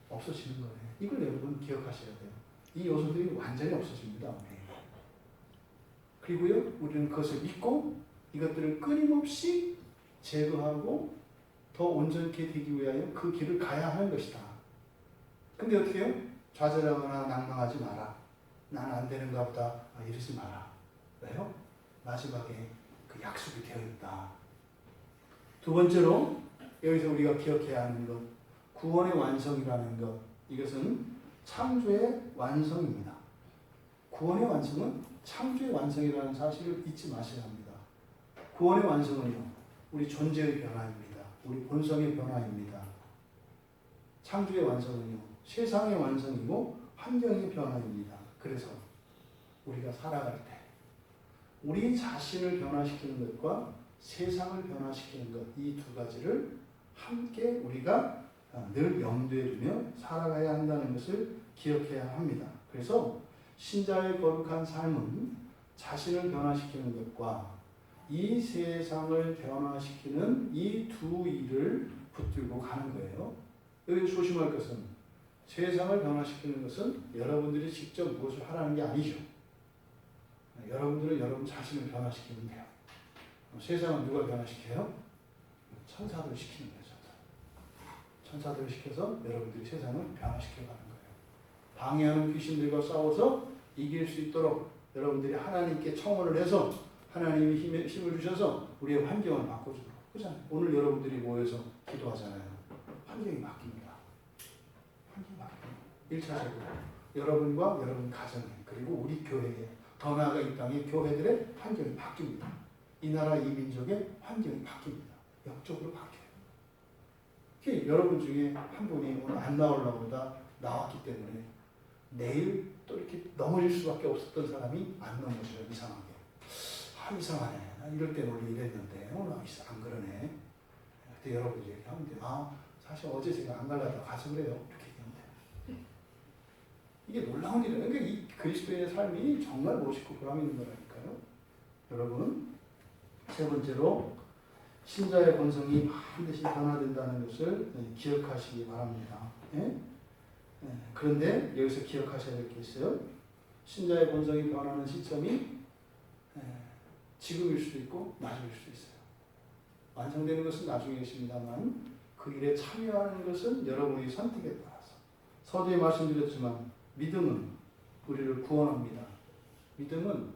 없어지는 거네. 이걸 여러분 기억하셔야 돼요. 이 요소들이 완전히 없어집니다. 그리고요, 우리는 그것을 믿고 이것들을 끊임없이 제거하고 더 온전케 되기 위하여 그 길을 가야 하는 것이다. 근데 어떻게 해요? 좌절하거나 낭망하지 마라. 나는 안 되는가 보다. 이러지 마라. 왜요? 마지막에 그 약속이 되어 있다. 두 번째로 여기서 우리가 기억해야 하는 것, 구원의 완성이라는 것. 이것은 창조의 완성입니다. 구원의 완성은 창조의 완성이라는 사실을 잊지 마셔야 합니다. 구원의 완성은요, 우리 존재의 변화입니다. 우리 본성의 변화입니다. 창조의 완성은요, 세상의 완성이고 환경의 변화입니다. 그래서 우리가 살아갈 때 우리 자신을 변화시키는 것과 세상을 변화시키는 것, 이 두 가지를 함께 우리가 늘 염두에 두며 살아가야 한다는 것을 기억해야 합니다. 그래서 신자의 거룩한 삶은 자신을 변화시키는 것과 이 세상을 변화시키는 이 두 일을 붙들고 가는 거예요. 여기 조심할 것은 세상을 변화시키는 것은 여러분들이 직접 무엇을 하라는 게 아니죠. 여러분들은 여러분 자신을 변화시키면 돼요. 세상은 누가 변화시켜요? 천사들 시키는 거죠. 천사들 시켜서 여러분들이 세상을 변화시켜가는 거예요. 방해하는 귀신들과 싸워서 이길 수 있도록 여러분들이 하나님께 청혼을 해서 하나님이 힘을 주셔서 우리의 환경을 바꿔주도록. 그렇잖아요. 오늘 여러분들이 모여서 기도하잖아요. 환경이 바뀝니다. 환경이 바뀝니다. 1차적으로 여러분과 여러분 가정에 그리고 우리 교회에 더 나아가 이 땅의 교회들의 환경이 바뀝니다. 이 나라 이 민족의 환경이 바뀝니다. 역적으로 바뀌어요. 여러분 중에 한 분이 오늘 안 나오려고 하다 나왔기 때문에 내일 또 이렇게 넘어질 수밖에 없었던 사람이 안 넘어져요. 이상하게. 이상하네. 나 이럴 때 원래 이랬는데 오늘 안 그러네. 그때 여러분이 얘기하면 돼요. 사실 어제 제가 안 가려다가 가서 그래요. 이렇게 얘기하면 돼요. 이게 놀라운 일이에요. 그러니까 이 그리스도의 삶이 정말 멋있고 보람 있는 거라니까요. 여러분, 세 번째로 신자의 본성이 반드시 변화된다는 것을 기억하시기 바랍니다. 그런데 여기서 기억하셔야 될 게 있어요. 신자의 본성이 변하는 시점이 지금일 수도 있고 나중일 수도 있어요. 완성되는 것은 나중이겠습니다만 그 일에 참여하는 것은 여러분의 선택에 따라서. 서두에 말씀드렸지만 믿음은 우리를 구원합니다. 믿음은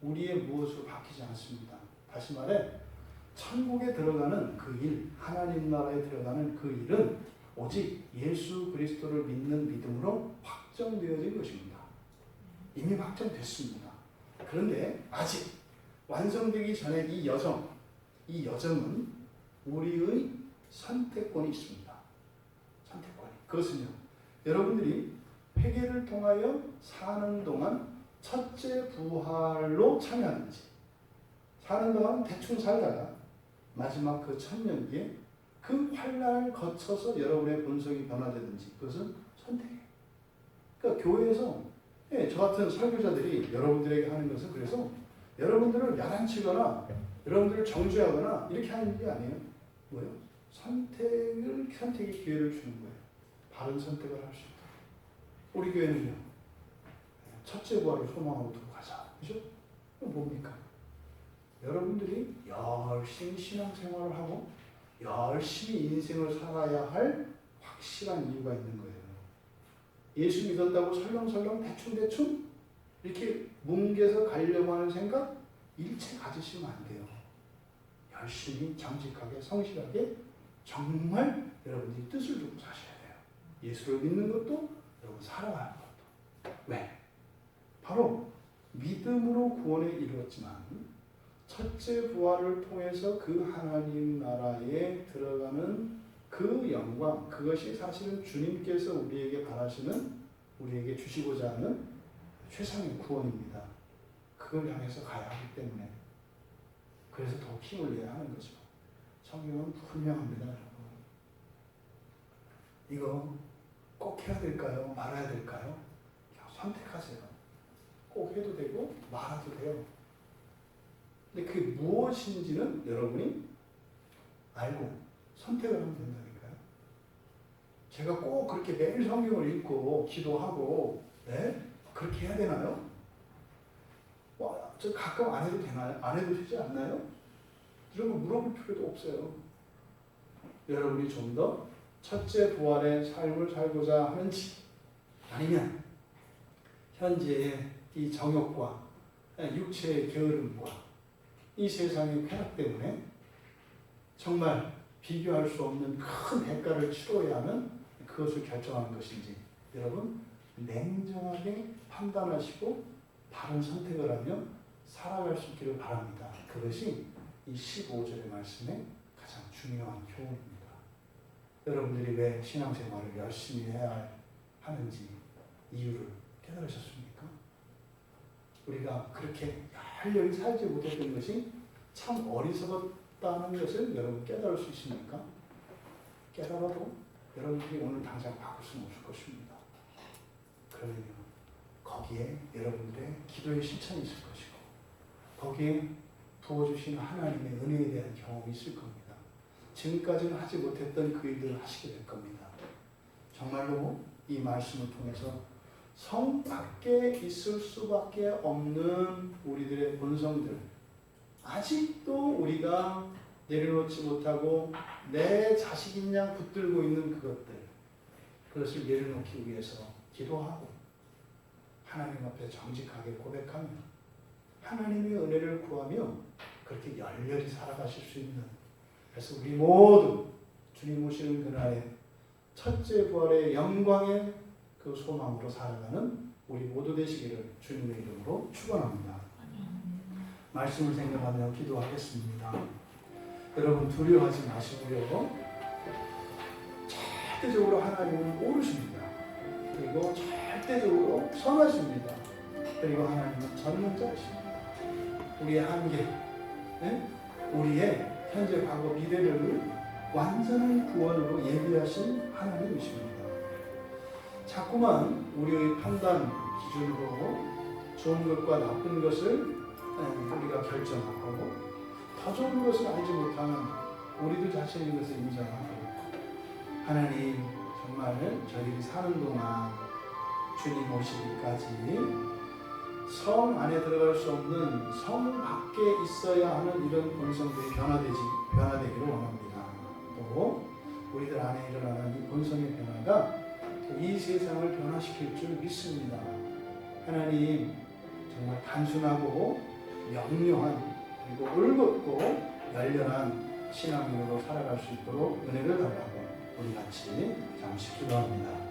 우리의 무엇으로 바뀌지 않습니다. 다시 말해 천국에 들어가는 그 일, 하나님 나라에 들어가는 그 일은 오직 예수 그리스도를 믿는 믿음으로 확정되어진 것입니다. 이미 확정됐습니다. 그런데 아직 완성되기 전에 이 여정은 우리의 선택권이 있습니다. 선택권이. 그것은요, 여러분들이 회개를 통하여 사는 동안 첫째 부활로 참여하는지, 사는 동안 대충 살다가 마지막 그 천년기에 그 환란을 거쳐서 여러분의 본성이 변화되든지, 그것은 선택이에요. 그러니까 교회에서 저 같은 설교자들이 여러분들에게 하는 것은 그래서 여러분들을 야단치거나 여러분들을 정죄하거나 이렇게 하는 게 아니에요. 뭐예요? 선택의 기회를 주는 거예요. 바른 선택을 할 수 있도록. 우리 교회는요, 첫째 부활을 소망하고 두고 가자. 그죠? 뭡니까? 여러분들이 열심히 신앙생활을 하고 열심히 인생을 살아야 할 확실한 이유가 있는 거예요. 예수 믿었다고 설렁설렁 대충대충 이렇게 뭉개서 가려고 하는 생각 일체 가지시면 안 돼요. 열심히 정직하게 성실하게 정말 여러분들이 뜻을 두고 사셔야 돼요. 예수를 믿는 것도 여러분 살아가는 것도. 왜? 바로 믿음으로 구원에 이르렀지만 첫째 부활을 통해서 그 하나님 나라에 들어가는 그 영광, 그것이 사실은 주님께서 우리에게 바라시는, 우리에게 주시고자 하는 최상의 구원입니다. 그걸 향해서 가야 하기 때문에 그래서 더 힘을 내야 하는 거죠. 성경은 분명합니다, 여러분. 이거 꼭 해야 될까요? 말아야 될까요? 선택하세요. 꼭 해도 되고 말아도 돼요. 근데 그게 무엇인지는 여러분이 알고 선택을 하면 된다니까요. 제가 꼭 그렇게 매일 성경을 읽고 기도하고 그렇게 해야 되나요? 저 가끔 안 해도 되나요? 안 해도 되지 않나요? 이런 거 물어볼 필요도 없어요. 여러분이 좀 더 첫째 부활의 삶을 살고자 하는지, 아니면 현재의 이 정욕과 육체의 게으름과 이 세상의 쾌락 때문에 정말 비교할 수 없는 큰 대가를 치러야 하는 그것을 결정하는 것인지, 여러분 냉정하게 판단하시고 바른 선택을 하며 살아갈 수 있기를 바랍니다. 그것이 이 15절의 말씀의 가장 중요한 교훈입니다. 여러분들이 왜 신앙생활을 열심히 해야 하는지 이유를 깨달으셨습니까? 우리가 그렇게 열렬히 살지 못했던 것이 참 어리석었다는 것을 여러분 깨달을 수 있습니까? 깨달아도 여러분들이 오늘 당장 바꿀 수는 없을 것입니다. 그러면요, 거기에 여러분들의 기도의 실천이 있을 것이고 거기에 부어주신 하나님의 은혜에 대한 경험이 있을 겁니다. 지금까지는 하지 못했던 그 일들을 하시게 될 겁니다. 정말로 이 말씀을 통해서 성 밖에 있을 수밖에 없는 우리들의 본성들, 아직도 우리가 내려놓지 못하고 내 자식인 양 붙들고 있는 그것들, 그것을 내려놓기 위해서 기도하고 하나님 앞에 정직하게 고백하며 하나님의 은혜를 구하며 그렇게 열렬히 살아가실 수 있는, 그래서 우리 모두 주님 오시는 그날에 첫째 부활의 영광의 그 소망으로 살아가는 우리 모두 되시기를 주님의 이름으로 축원합니다. 말씀을 생각하며 기도하겠습니다. 여러분 두려워하지 마시고요. 절대적으로 하나님은 옳으십니다. 그리고 절대적으로 선하십니다. 그리고 하나님은 전능자이십니다. 우리의 한계, 우리의 현재, 과거, 미래를 완전한 구원으로 예비하신 하나님이십니다. 자꾸만 우리의 판단 기준으로 좋은 것과 나쁜 것을 우리가 결정하고 더 좋은 것을 알지 못하는 우리들 자신의 것을 인정하고, 하나님 정말 저희들이 사는 동안 주님 오시기까지 성 안에 들어갈 수 없는 성 밖에 있어야 하는 이런 본성들이 변화되기를 원합니다. 또 우리들 안에 일어나는 이 본성의 변화가 이 세상을 변화시킬 줄 믿습니다. 하나님 정말 단순하고 명료한, 그리고 올곧고 열렬한 신앙으로 살아갈 수 있도록 은혜를 달라고 우리 같이 잠시 기도합니다.